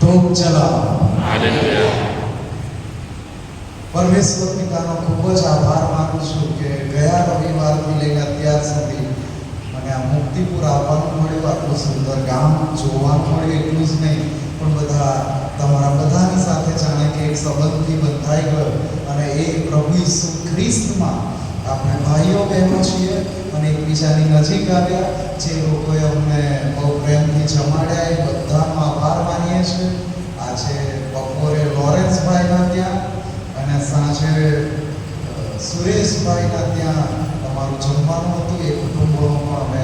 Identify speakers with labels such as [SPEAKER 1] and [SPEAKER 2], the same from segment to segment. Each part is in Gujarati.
[SPEAKER 1] ખૂબ ચલાવો.
[SPEAKER 2] હાલેલુયા.
[SPEAKER 1] પરમેશ્વર પિતાનો ખૂબ જ આભાર માનું છું કે ગયા રવિવારથી લઈને અત્યાર સુધી મને આ મુક્તિપુર આવવાનું મળ્યું, આટલું સુંદર ગામ જોવાનું મળ્યું. એટલું જ નહીં પણ બધા તમારા બધાની સાથે જાણે કે એક સંબંધથી બંધાઈ ગયો અને એ પ્રભુ ઈસુ ખ્રિસ્તમાં આપણે ભાઈઓ બહેનો છીએ અને એકબીજાની નજીક આવ્યા. જે લોકોએ અમને બહુ પ્રેમથી જમાડ્યા એ બધાનો આભાર માનીએ છીએ. આજે બપોરે લોરેન્સભાઈના ત્યાં અને સાંજે સુરેશભાઈના ત્યાં તમારું જમવાનું હતું. એ કુટુંબોનો પણ અમે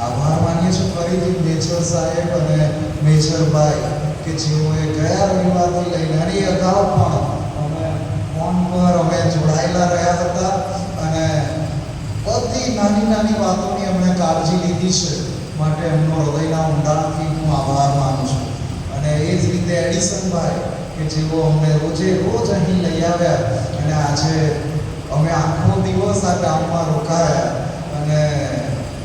[SPEAKER 1] આભાર માનીએ છીએ. ફરીથી મેજર સાહેબ અને મેજરભાઈ કે જેઓએ ગયા રવિવારથી લઈને અને એ અગાઉ પણ અમે ફોન પર અમે જોડાયેલા રહ્યા હતા અને બધી નાની નાની વાતોની અમને કાળજી લીધી છે. માટે એમનો હૃદયના ઊંડાણથી હું આભાર માનું છું. અને એ જ રીતે એડિસનભાઈ કે જેઓ અમને રોજ અહીં લઈ આવ્યા અને આજે અમે આખો દિવસ આ ગામમાં રોકાયા અને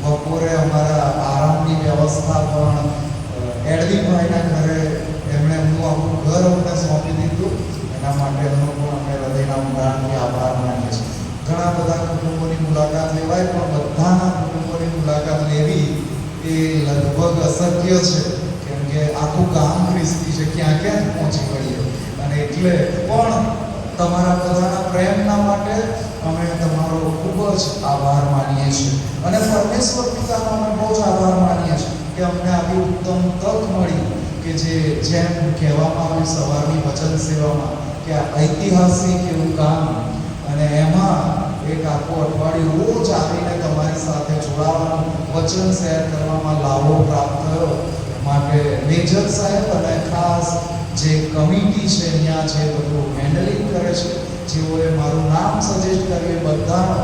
[SPEAKER 1] બપોરે અમારા આરામની વ્યવસ્થા પણ એડવીભાઈના ઘરે એમણે એમનું આખું ઘર અમને સોંપી દીધું. એના માટે એમનો પણ અમે હૃદયના ઊંડાણથી આભાર માનીએ છીએ. ઘણા બધા કુટુંબોની મુલાકાત લેવાય પણ બધાના કુટુંબોની મુલાકાત લેવી એ લગભગ અશક્ય છે, કેમ કે આખું ગામ ખ્રિસ્તી છે, ક્યાં ક્યાં પહોંચી વળીએ. અને એટલે પણ તમારા બધાના પ્રેમના માટે અમે તમારો ખૂબ જ આભાર માનીએ છીએ અને પરમેશ્વર પિતાનો અમે બહુ જ આભાર માનીએ છીએ કે અમને આવી ઉત્તમ તક મળી કે જેમ કહેવામાં આવ્યું સવારની વચન સેવામાં કે આ ઐતિહાસિક એવું કામ અને એમાં એક આખું અઠવાડિયું રોજ આવીને તમારી સાથે જોડાવાનું, વચન શેર કરવામાં લાભો પ્રાપ્ત થયો. માટે મેજર સાહેબ અને ખાસ જે કમિટી છે અહીંયા જે બધું હેન્ડલિંગ કરે છે, જેઓએ મારું નામ સજેસ્ટ કર્યું, એ બધાનો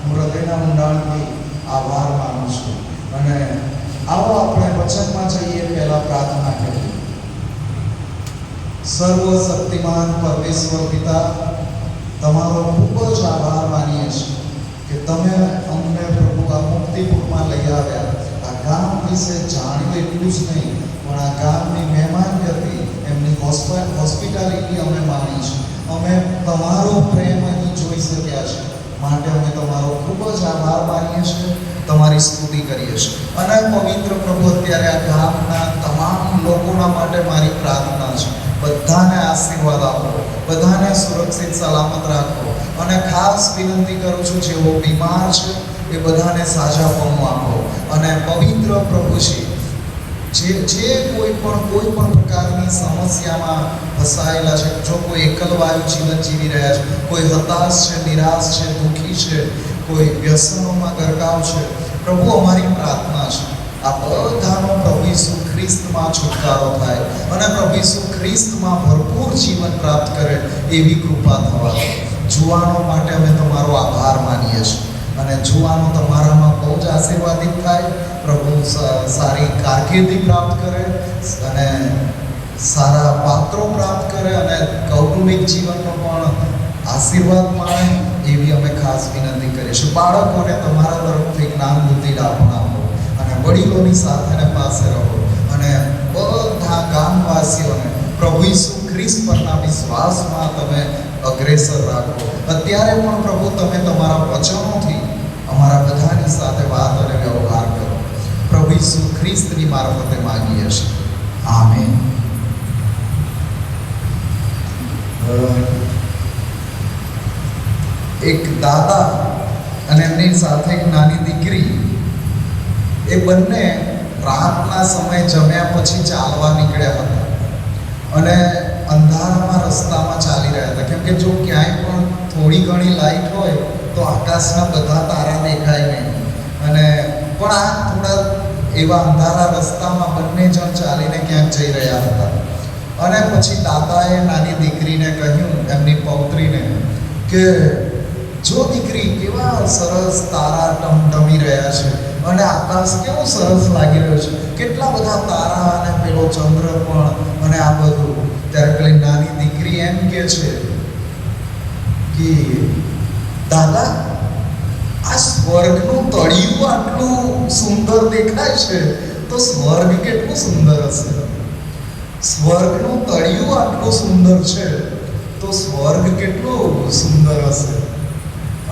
[SPEAKER 1] હું હૃદયના ઊંડાણથી આભાર માનું છું. અને આવો આપણે વચનમાં જઈએ પહેલા પ્રાર્થના કરીએ. સર્વશક્તિમાન પરમેશ્વર પિતા, તમારો ખૂબ જ આભાર માનીએ છીએ કે તમે અમને પ્રભુ આ મુક્તિપુરમાં લઈ આવ્યા. આ ગામ વિશે જાણ્યું એટલું જ નહીં પણ આ ગામની મહેમાનગતિ, એમની હોસ્પિટાલિટી અમે માની છે. અમે તમારો પ્રેમ અહીં જોઈ શક્યા છે. માટે અમે તમારો ખૂબ જ આભાર માનીએ છીએ, તમારી સ્તુતિ કરીએ છીએ. અને પવિત્ર પ્રભુ અત્યારે આ ગામના તમામ લોકોના માટે મારી પ્રાર્થના છે, બધાને આશીર્વાદ આપો, બધાને સુરક્ષિત સલામત રાખો. અને ખાસ વિનંતી કરું છું જેઓ બીમાર છે એ બધાને સાજાપણું આપો. અને પવિત્ર પ્રભુજી જે કોઈ પણ પ્રકારની સમસ્યામાં ફસાયેલા છે, જો કોઈ એકલવાયુ જીવન જીવી રહ્યા છે, કોઈ હતાશ છે, નિરાશ છે, દુઃખી છે, કોઈ વ્યસનોમાં ગરકાવ છે, પ્રભુ અમારી પ્રાર્થના છે આ બધાનો પ્રભુ ઈસુ ખ્રિસ્તમાં છુટકારો થાય અને પ્રભુ ઈસુ ખ્રિસ્તમાં ભરપૂર જીવન પ્રાપ્ત કરે એવી કૃપા થવા દો. જુવાનો માટે અમે તમારો આભાર માનીએ છીએ અને જુવાનો તમારામાં બહુ જ આશીર્વાદિત થાય. પ્રભુ સારી કારકિર્દી પ્રાપ્ત કરે અને સારા પાત્રો પ્રાપ્ત કરે અને કૌટુંબિક જીવનનો પણ આશીર્વાદ માણે એવી અમે ખાસ વિનંતી કરીશું. બાળકોને તમારા તરફથી જ્ઞાન બુદ્ધિ આપો અને વડીલોની સાથે પાસે રહો અને બધા ગામવાસીઓને પ્રભુ ઈસુ ખ્રિસ્ત પરના વિશ્વાસમાં તમે અગ્રેસર રાખો. અત્યારે પણ પ્રભુ તમે તમારા વચનોથી અમારા બધાની સાથે વાત અને વ્યવહાર કરો. પ્રભુ ઈસુ ખ્રિસ્તની મારફતે માંગીએ છીએ. આમેન. એક દાદા અને એમની સાથે એક નાની દીકરી, એ બંને રાતના સમયે જમ્યા પછી ચાલવા નીકળ્યા હતા અને અંધારામાં રસ્તામાં ચાલી રહ્યા હતા. કેમ કે જો ક્યાંય પણ થોડી ઘણી લાઈટ હોય તો આકાશના બધા તારા દેખાય નહીં. અને પણ આ થોડા એવા અંધારા રસ્તામાં બંને જણ ચાલીને ક્યાંક જઈ રહ્યા હતા. અને પછી દાદાએ નાની દીકરીને કહ્યું, એમની પૌત્રીને, કે જો દીકરી, કેવા સરસ તારા ટમટમી રહ્યા છે અને આકાશ કેવું સરસ લાગી રહ્યું છે, કેટલા બધા તારા અને પેલો ચંદ્ર પણ અને આ બધું. ત્યારે પેલી નાની દીકરી એમ કહે છે કે દાદા, આ સ્વર્ગનું તળિયું આટલું સુંદર દેખાય છે તો સ્વર્ગ કેટલું સુંદર હશે. સ્વર્ગનું તળિયું આટલું સુંદર છે તો સ્વર્ગ કેટલું સુંદર હશે.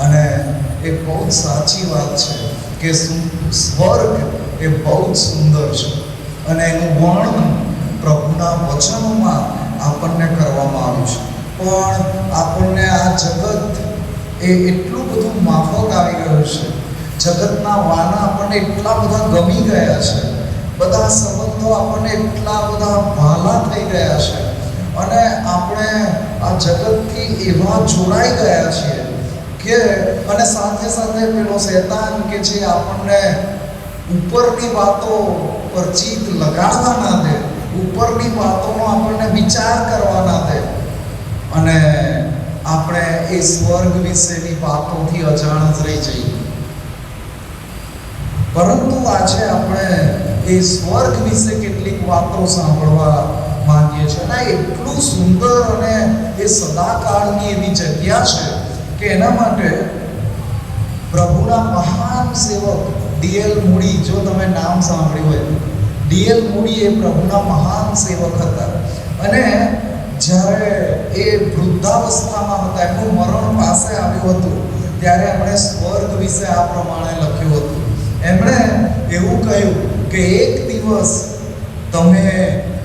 [SPEAKER 1] અને એ બહુ જ સાચી વાત છે કે સ્વર્ગ એ બહુ જ સુંદર છે અને એનું વર્ણન પ્રભુના વચનોમાં આપણને કરવામાં આવ્યું છે. પણ આપણને આ જગત એ એટલું બધું માફક આવી ગયું છે, જગતના વાના આપણને એટલા બધા ગમી ગયા છે, બધા સંબંધો આપણને એટલા બધા ભાલા થઈ ગયા છે અને આપણે આ જગતથી એવા જોડાઈ ગયા છીએ કે અને સાથે સાથે પેલો શૈતાન કે જે આપણને ઉપરની વાતો પર ચિત્ત લગાડવા ના દે, ઉપરની વાતોનો આપણને વિચાર કરવા ના દે અને આપણે એ સ્વર્ગ વિશેની વાતોથી અજાણ જ રહી જઈએ. પરંતુ આજે આપણે એ સ્વર્ગ વિશે કેટલીક વાતો સાંભળવા માંગીએ છીએ અને એટલું સુંદર અને એ સદાકાળની એવી જગ્યા છે કે એના માટે પ્રભુના મહાન સેવક ડીએલ મૂડી, જો તમે નામ સાંભળ્યું હોય, ડીએલ મૂડી એ પ્રભુના મહાન સેવક હતા અને જ્યારે એ વૃદ્ધાવસ્થામાં હતા, એમનું મરણ પાસે આવ્યું હતું, ત્યારે એમણે સ્વર્ગ વિશે આ પ્રમાણે લખ્યું હતું. એમણે એવું કહ્યું કે એક દિવસ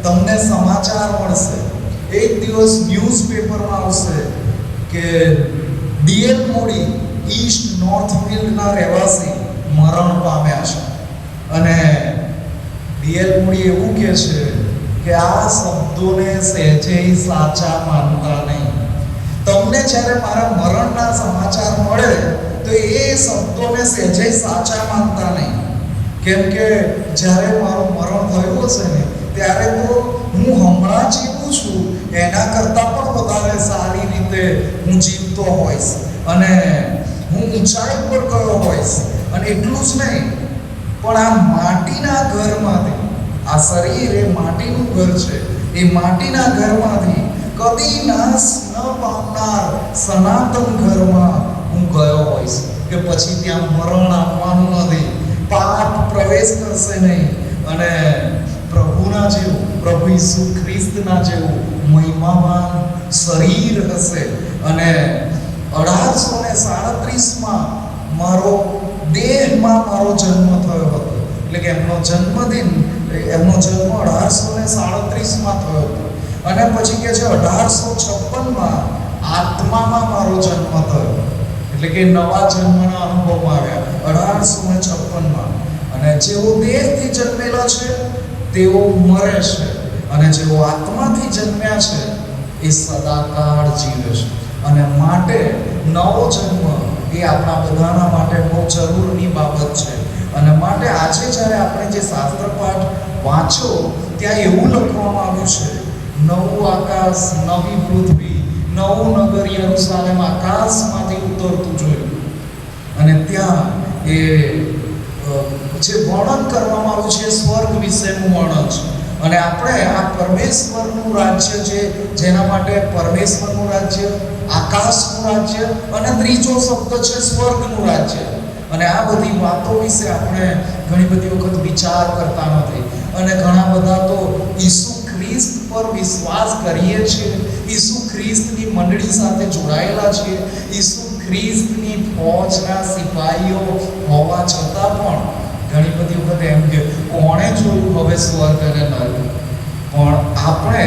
[SPEAKER 1] તમને સમાચાર મળશે, એક દિવસ ન્યૂઝપેપરમાં આવશે કે ડીએલ મૂડી ઈસ્ટ નોર્થફિલ્ડના રહેવાસી મરણ પામ્યા છે. અને ડીએલ મૂડી એવું કહે છે કે આ શબ્દોને સહેજેય સાચા માનતા નહીં. તમને જ્યારે મારા મરણના સમાચાર મળે તો એ શબ્દોને સહેજેય સાચા માનતા નહીં, કેમ કે જ્યારે મારું મરણ થયું હશે ને ત્યારે તો હું હમણાં જીવું છું એના કરતાં પણ વધારે સારી રીતે હું જીવતો હોઈશ અને હું ઊંચાઈ પર ગયો હોઈશ. અને એટલું જ નહીં, પણ આ માટીના ઘરમાંથી, આ શરીર એ માટીનું ઘર છે, એ માટીના ઘરમાંથી કદી નાશ ન પામનાર સનાતન ઘરમાં હું ગયો હોઈશ કે પછી ત્યાં મરણ આવવાનું નથી, પાપ પ્રવેશ કરશે નહીં અને પ્રભુના જેવું, પ્રભુ ઈસુ ખ્રિસ્તના જેવું મહિમાવાન શરીર હશે. અને 1837માં મારો દેહમાં મારો જન્મ થયો હતો, એટલે કે એમનો જન્મ 1837માં થયો હતો અને પછી કે છે 1856માં આત્મામાં મારો જન્મ થયો, એટલે કે નવા જન્મના અનુભવમાં આવ્યા 1856માં. અને જેઓ દેહથી જન્મેલા છે તેઓ મરે છે અને જેઓ આત્માથી જન્મ્યા છે એ સદાકાળ જીવે છે. અને માટે નવો જન્મ એ આપણા બધાના માટે બહુ જરૂરની બાબત છે. અને માટે આજે જ્યારે આપણે જે શાસ્ત્ર પાઠ વાંચો ત્યાં એવું લખવામાં આવ્યું છે, નવું આકાશ, નવી પૃથ્વી, નવું નગર યરુશાલેમ આકાશમાંથી ઉતરતું જોયું. અને ત્યાં એ જે વર્ણન કરવામાં આવ્યું છે સ્વર્ગ વિશેનું વર્ણન છે. અને આપણે આ પરમેશ્વરનું રાજ્ય છે, જેના માટે પરમેશ્વરનું રાજ્ય, આકાશનું રાજ્ય અને ત્રીજો શબ્દ છે સ્વર્ગનું રાજ્ય. અને આ બધી વાતો વિશે આપણે ઘણી બધી વખત વિચાર કરતા નથી અને ઘણા બધા તો ઈસુ ખ્રિસ્ત પર વિશ્વાસ કરીએ છીએ, ઈસુ ખ્રિસ્તની મંડળી સાથે જોડાયેલા છીએ, ઈસુ ખ્રિસ્તની ફૌજના સિપાહીઓ હોવા છતાં પણ ઘણી બધી વખત એમ કે કોણે જોયું હવે સ્વર્ગ અને નરક. પણ આપણે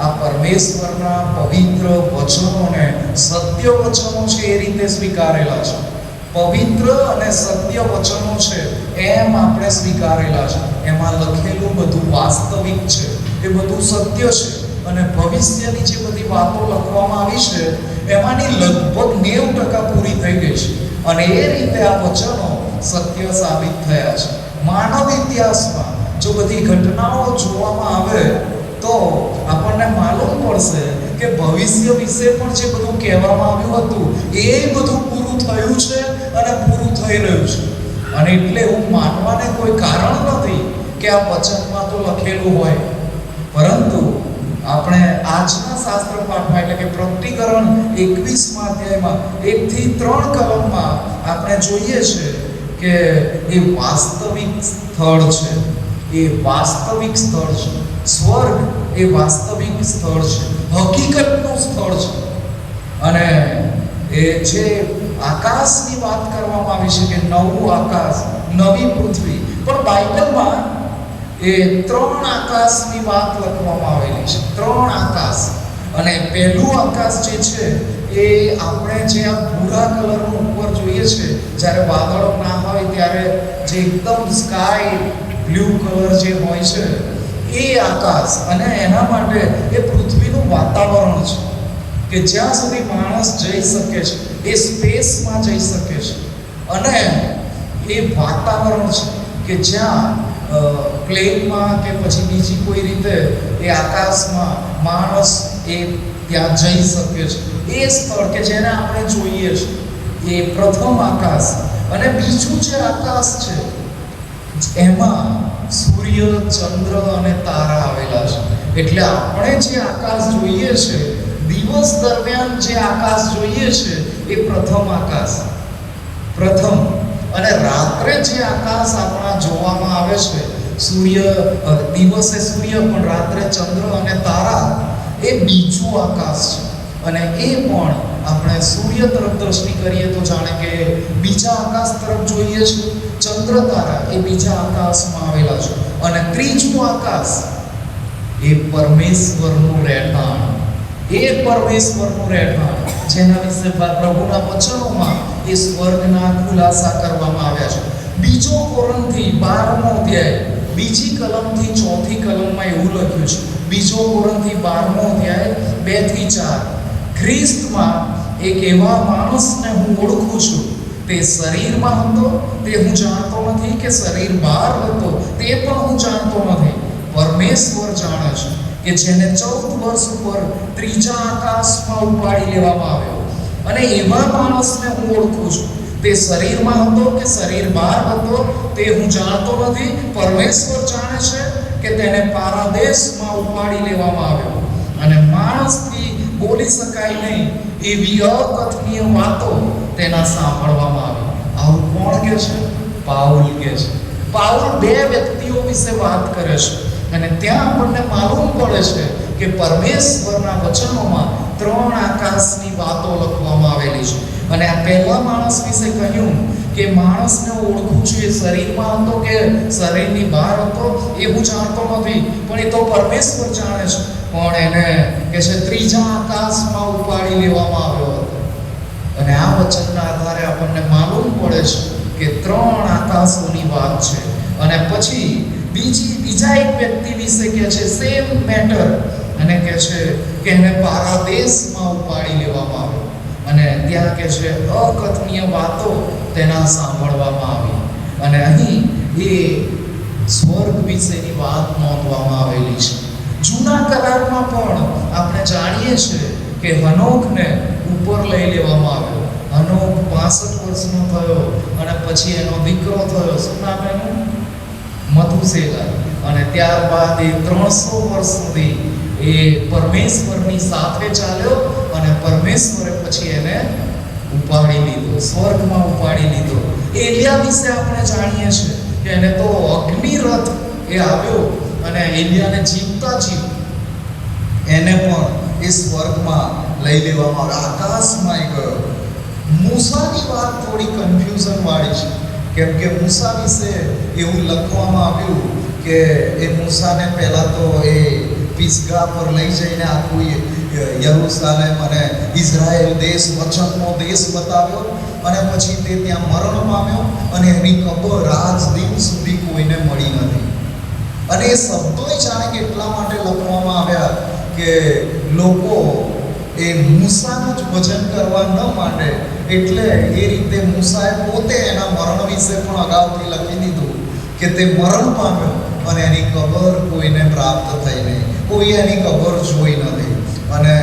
[SPEAKER 1] આ પરમેશ્વરના પવિત્ર વચનોને, સત્ય વચનો છે એ રીતે સ્વીકારેલા છે. પવિત્ર અને સત્ય વચનો છે એમ આપણે સ્વીકારેલા છે. એમાં લખેલું બધું વાસ્તવિક છે, એ બધું સત્ય છે. અને ભવિષ્યની જે બધી વાતો લખવામાં આવી છે એમાંની લગભગ 90% પૂરી થઈ ગઈ છે. અને એ રીતે આ વચનો સત્ય સાબિત થયા છે. માનવ ઇતિહાસમાં જો બધી ઘટનાઓ જોવામાં આવે તો આપણને માલુમ પડશે કે ભવિષ્ય વિશે પણ જે બધું કહેવામાં આવ્યું હતું એ બધું પૂરું થયું છે અને પૂરું થઈ રહ્યું છે. અને એટલે એવું માનવાને કોઈ કારણ નથી કે આ વચનમાં તો લખેલું હોય, પરંતુ આપણે આજના શાસ્ત્ર પાઠમાં એટલે કે પ્રકટીકરણ 21મા અધ્યાયમાં 1 થી 3 કલમમાં આપણે જોઈએ છે કે એ વાસ્તવિક સ્થળ છે
[SPEAKER 2] એ વાસ્તવિક સ્થળ છે. સ્વર્ગ એ વાસ્તવિક સ્થળ છે, હકીકતનું સ્થળ છે. અને એ જે આકાશની વાત કરવામાં આવી છે કે નવું આકાશ, નવી પૃથ્વી, પણ બાઇબલમાં એ 3 આકાશની વાત લખવામાં આવેલી છે. 3 આકાશ. અને પહેલું આકાશ જે છે એ આપણે જે આ ભૂરા કલરનું ઉપર જોઈએ છે, જ્યારે વાદળો ના હોય ત્યારે જે એકદમ સ્કાય બ્લુ કલર જે હોય છે એ આકાશ. અને એના માટે એ પૃથ્વીનું વાતાવરણ છે કે જ્યાં સુધી માણસ જઈ શકે છે, એ સ્પેસમાં જઈ શકે છે. અને એ વાતાવરણ છે કે જ્યાં પ્લેનમાં કે પછી બીજી કોઈ રીતે એ આકાશમાં માણસ એ ત્યાં જઈ શકે છે. એ સ્થળ કે જેને આપણે જોઈએ છે એ પ્રથમ આકાશ. અને બીજું જે આકાશ છે એમાં સૂર્ય, ચંદ્ર અને તારા આવેલા છે. એટલે આપણે જે આકાશ જોઈએ છે, દિવસ દરમિયાન જે આકાશ જોઈએ છે એ પ્રથમ આકાશ, પ્રથમ. અને રાત્રે જે આકાશ આપણા જોવામાં આવે છે, સૂર્ય, દિવસે સૂર્ય પણ રાત્રે ચંદ્ર અને તારા, એ બીજું આકાશ છે. અને એ પણ આપણે સૂર્ય તરફ દ્રષ્ટિ કરીએ તો જાણે કે બીજા આકાશ તરફ જોઈએ છે. ચંદ્ર તારા એ બીજા આકાશમાં આવેલા છે. અને ત્રીજું આકાશ એ પરમેશ્વરનું રહેઠાણ, એ પરમેશ્વરનું રહેઠાણ, જેના વિશે પ્રભુના વચનોમાં એ સ્વર્ગના ખુલાસા કરવામાં આવ્યા છે. બીજો કોરિન્થી 12મો અધ્યાય, બીજી કલમથી ચોથી કલમમાં એવું લખ્યું છે. બીજો કોરિન્થી 12મો અધ્યાય 2 થી 4. ખ્રિસ્તમાં એક એવા માણસને હું ઓળખું છું, તે શરીરમાં હતો તે હું જાણતો નથી, કે શરીર બહાર હતો તે પણ હું જાણતો નથી. પરમેશ્વર જાણે છે કે જેને 14 વર્ષ ઉપર ત્રીજા આકાશમાં ઉપાડી લેવામાં આવ્યો. અને એવા માણસને હું ઓળખું છું, તે શરીરમાં હતો કે શરીર બહાર હતો તે હું જાણતો નથી. પરમેશ્વર જાણે છે કે તેને પારાદેશમાં ઉપાડી લેવામાં આવ્યો. અને માણસથી બોલી શકાય નહીં એવી અકથનીય વાતો તેના સાંભળવામાં આવી. આવું કોણ કહે છે? પાઉલ કહે છે. પાઉલ 2 વ્યક્તિઓ વિશે વાત કરે છે. અને ત્યાં આપણને માલુમ પડે છે કે પરમેશ્વરના વચનોમાં 3 આકાશની વાતો લખવામાં આવેલી છે. અને આ પહેલા માણસ વિશે કહ્યું કે માણસને ઓળખું છું, એ શરીરમાં હતો કે શરીરની બહાર હતો એ હું જાણતો નથી, પણ એ તો પરમેશ્વર જાણે છે. પણ એને કે છે ત્રીજા આકાશમાં ઉપાડી લેવામાં આવ્યો હતો. અને આ વચનના આધારે આપણને માલુમ પડે છે કે 3 આકાશોની વાત છે. અને પછી બીજા એક વ્યક્તિ વિશે કહે છે સેમ મેટર, અને કહે છે કે એને પારાદેશમાં ઉપાડી લેવામાં આવ્યો. અને ત્યાં કહે છે અકથનીય વાતો તેના સાંભળવામાં આવી. અને અહીં એ સ્વર્ગ વિશેની વાત નોંધવામાં આવેલી છે. જૂના કરારમાં પણ આપણે જાણીએ છીએ કે હનોકને ઉપર લઈ લેવામાં આવ્યો. હનોક 65 વર્ષનો થયો અને પછી એનો દીકરો થયો. શું નામ એનું? મધુસેલા. અને ત્યારબાદ એ 300 વર્ષ સુધી એ પરમેશ્વરની સાથે ચાલ્યો. અને પરમેશ્વરે પછી એને ઉપાડી લીધો, સ્વર્ગમાં ઉપાડી લીધો. એલિયા વિશે આપણે જાણીએ છીએ કે એને તો અગ્નિરથ એ આવ્યો અને એલિયાને જીવતા એને પણ એ સ્વર્ગમાં લઈ લેવામાં આવ્યો, આકાશમાં ગયો. મૂસાની વાત થોડી કન્ફ્યુઝન વાળી છે, કેમ કે મૂસા વિશે એવું લખવામાં આવ્યું કે એ મૂસાને પહેલાં તો એ પિસગા પર લઈ જઈને આખું યરૂશાલેમ અને ઇઝરાયેલ દેશ, વચનનો દેશ બતાવ્યો. અને પછી તે ત્યાં મરણ પામ્યો અને એની કબર આજ દિન સુધી કોઈને મળી નથી. અને એ શબ્દોય જાણે કે એટલા માટે લખવામાં આવ્યા કે લોકો એ મૂસાનું જ ભજન કરવા ન માંડે, એટલે એ રીતે મૂસાએ પોતે એના મરણ વિશે પણ અગાઉથી લખી દીધું કે તે મરણ પામ્યો અને એની કબર કોઈને પ્રાપ્ત થઈ નહીં, કોઈ એની કબર જોઈ નથી. અને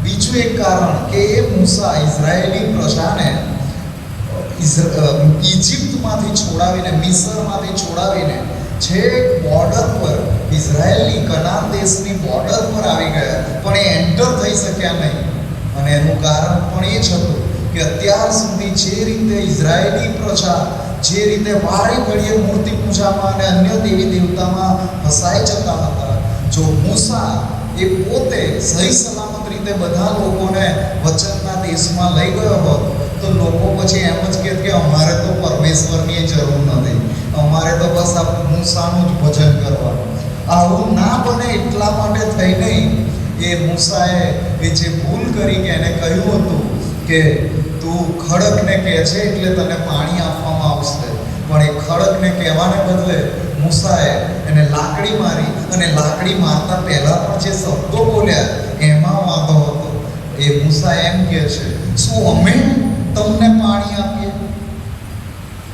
[SPEAKER 2] બીજું એક કારણ કે એ મૂસા ઇઝરાયેલી પ્રજાને ઇજિપ્તમાંથી છોડાવીને, મિસરમાંથી છોડાવીને છેક બોર્ડર પર, ઇઝરાયેલની કનાન દેશની બોર્ડર પર આવી ગયા, પણ એ એન્ટર થઈ શક્યા નહીં. અને એનું કારણ પણ એ જ હતું કે અત્યાર સુધી જે રીતે ઇઝરાયેલી પ્રજા
[SPEAKER 1] જે રીતે વારે ઘડીએ મૂર્તિ પૂજામાં અને અન્ય દેવી દેવતામાં ફસાઈ જતા હતા, જો મૂસા એ પોતે સહી સલામત રીતે બધા લોકોને વચનના દેશમાં લઈ ગયો હોત તો લોકો પછી એમ જ કહેત કે અમારે તો પરમેશ્વરની જરૂર નથી, અમારે તો બસ આ મૂસાનું જ ભજન કરવાનું. આવું ના બને એટલા માટે થઈ નહીં એ મૂસાએ એ જે ભૂલ કરી કે એને કહ્યું હતું કે તું ખડકને કહે છે એટલે તને પાણી આપવામાં આવશે, પણ એ ખડકને કહેવાને બદલે મૂસાએ એને લાકડી મારી, અને લાકડી મારતા પહેલા પણ જે શબ્દો બોલ્યા એમાં વાંધો હતો. એ મૂસા એમ કહે છે, શું અમે તમને પાણી આપીએ?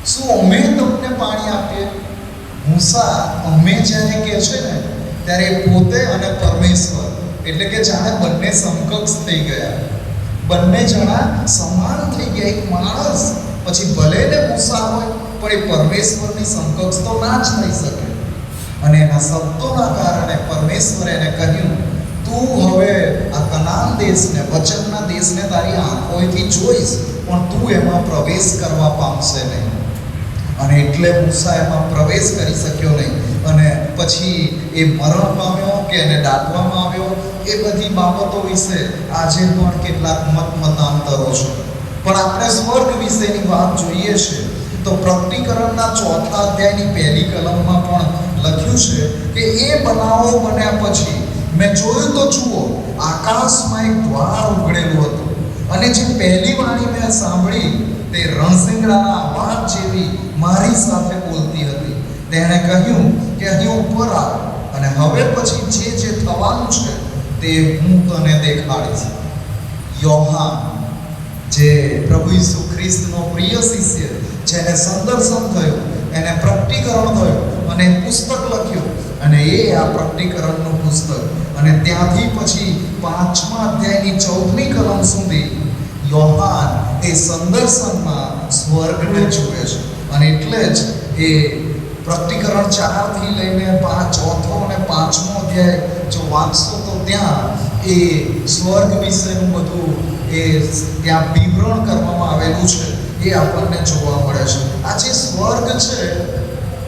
[SPEAKER 1] શું અમે તમને પાણી આપીએ? મૂસા અમે જ્યારે કહે છે ને ત્યારે પોતે અને પરમેશ્વર એટલે કે જાણે બંને સમકક્ષ થઈ ગયા, બંને જણા સમાન થઈ ગયા. એક માણસ પછી ભલે ને મૂસા હોય પણ એ પરમેશ્વરની સમકક્ષ તો ના જ થઈ શકે. અને એના શબ્દોના કારણે પરમેશ્વરે એને કહ્યું, તું હવે આ કનાન દેશને, વચનના દેશને તારી આંખોથી જોઈશ, પણ તું એમાં પ્રવેશ કરવા પામશે નહીં. અને એટલે મૂસા એમાં પ્રવેશ કરી શક્યો નહીં, અને પછી એ મરણ પામ્યો કે એને દાટવામાં આવ્યો. એ બધી બાબતો વિશે આજે પણ કેટલાક મતાંતરો છે. પણ આપણે સ્વર્ગ વિશેની વાત જોઈએ છે તો પ્રકટીકરણના 4થા અધ્યાયની 1લી કલમમાં પણ લખ્યું છે કે એ બનાવો બન્યા પછી મેં જોયું તો જુઓ, આકાશમાં એક દ્વાર ઉઘડેલું હતું, અને જે પહેલી વાણી મેં સાંભળી તે રણશિંગડાના અવાજ જેવી મારી સાથે બોલતી હતી. તેણે કહ્યું કે અહીં ઉપર આવ, અને હવે પછી જે થવાનું છે તે હું તને દેખાડીશ. યોહાન, જે પ્રભુ ઈસુ ખ્રિસ્તનો પ્રિય શિષ્ય, જેને સંદર્શન થયું, એને પ્રકટીકરણ થયું અને પુસ્તક લખ્યું, અને એ આ પ્રકટીકરણનું પુસ્તક, અને ત્યાંથી પછી 5મા અધ્યાયની 14મી કલમ સુધી યોહાન એ સંદર્શનમાં સ્વર્ગને જુએ છે. અને એટલે જ એ પ્રકટીકરણ 4થી લઈને 4થો અને 5મો અધ્યાય જો વાંચશો તો ત્યાં એ સ્વર્ગ વિશેનું બધું એ ત્યાં વિવરણ કરવામાં આવેલું છે, એ આપણને જોવા મળે છે. આ જે સ્વર્ગ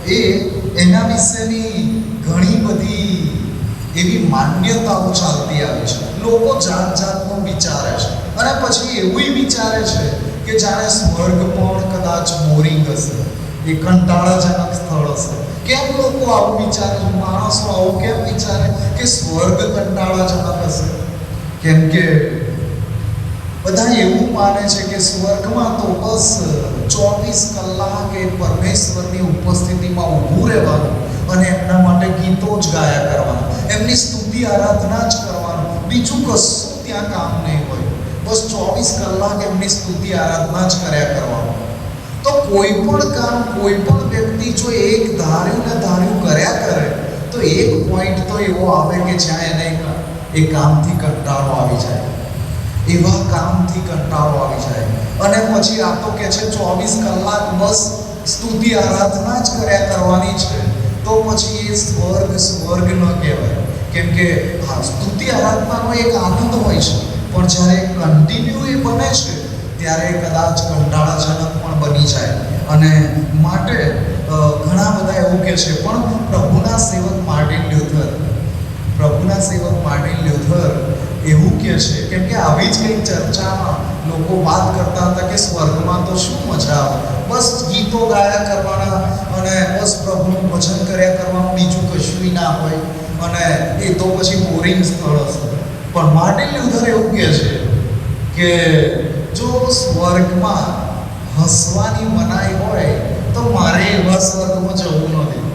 [SPEAKER 1] છે એના વિશેની ઘણી બધી એવી માન્યતાઓ ચાલતી આવી છે. લોકો જાત જાતનું વિચારે છે, અને પછી એવું વિચારે છે કે જાણે સ્વર્ગ પણ કદાચ બોરિંગ હશે, એ કંટાળાજનક સ્થળ હશે. કેમ લોકો આવું વિચારે છે? માણસો આવું કેમ વિચારે કે સ્વર્ગ કંટાળાજનક હશે? કેમ કે બધા એવું માને છે કે સ્વર્ગમાં તો બસ 24 કલાક એ પરમેશ્વરની ઉપસ્થિતિમાં ઊભું રહેવાનું, અને એમના માટે ગીતો જ ગાયા કરવાના, એમની સ્તુતિ આરાધના જ કરવાનું, બીજું કશું ત્યાં કામ નહીં હોય. બસ 24 કલાક એમની સ્તુતિ આરાધના જ કર્યા કરવાનું. તો કોઈ પણ કામ, કોઈ પણ વ્યક્તિ જો એક ધાર્યું કર્યા કરે તો એક પોઈન્ટ તો એવો આવે કે જ્યાં એને એ કામથી કંટાળો આવી જાય, એવા કામથી કંટાળો આવી જાય, અને પછી આ તો કે છે 24 કલાક બસ સ્તુતિ આરાધના જ કર્યા કરવાની છે. તો પછી એ સ્વર્ગ ન કહેવાય. કેમ કે સ્તુતિ આરાધનાનો એક આનંદ હોય છે, પણ જ્યારે કન્ટિન્યુ એ બને છે ત્યારે કદાચ કંટાળાજનક પણ બની જાય. અને માટે ઘણા બધા એવું કહે છે, પણ પ્રભુના સેવક માર્ટિન લ્યુથર એવું કહે છે, કેમ કે આવી જ કંઈક ચર્ચામાં લોકો વાત કરતા હતા કે સ્વર્ગમાં તો શું મજા આવે, બસ ગીતો ગાયા કરવાના અને બસ પ્રભુનું ભજન કર્યા કરવાનું, બીજું કશું ના હોય, અને એ તો પછી બોરિંગ સ્થળ હશે. પણ માર્ટિન લ્યુથર એવું કહે છે કે જો સ્વર્ગમાં હસવાની મનાઈ હોય તો મારે એવા સ્વર્ગમાં જવું નથી.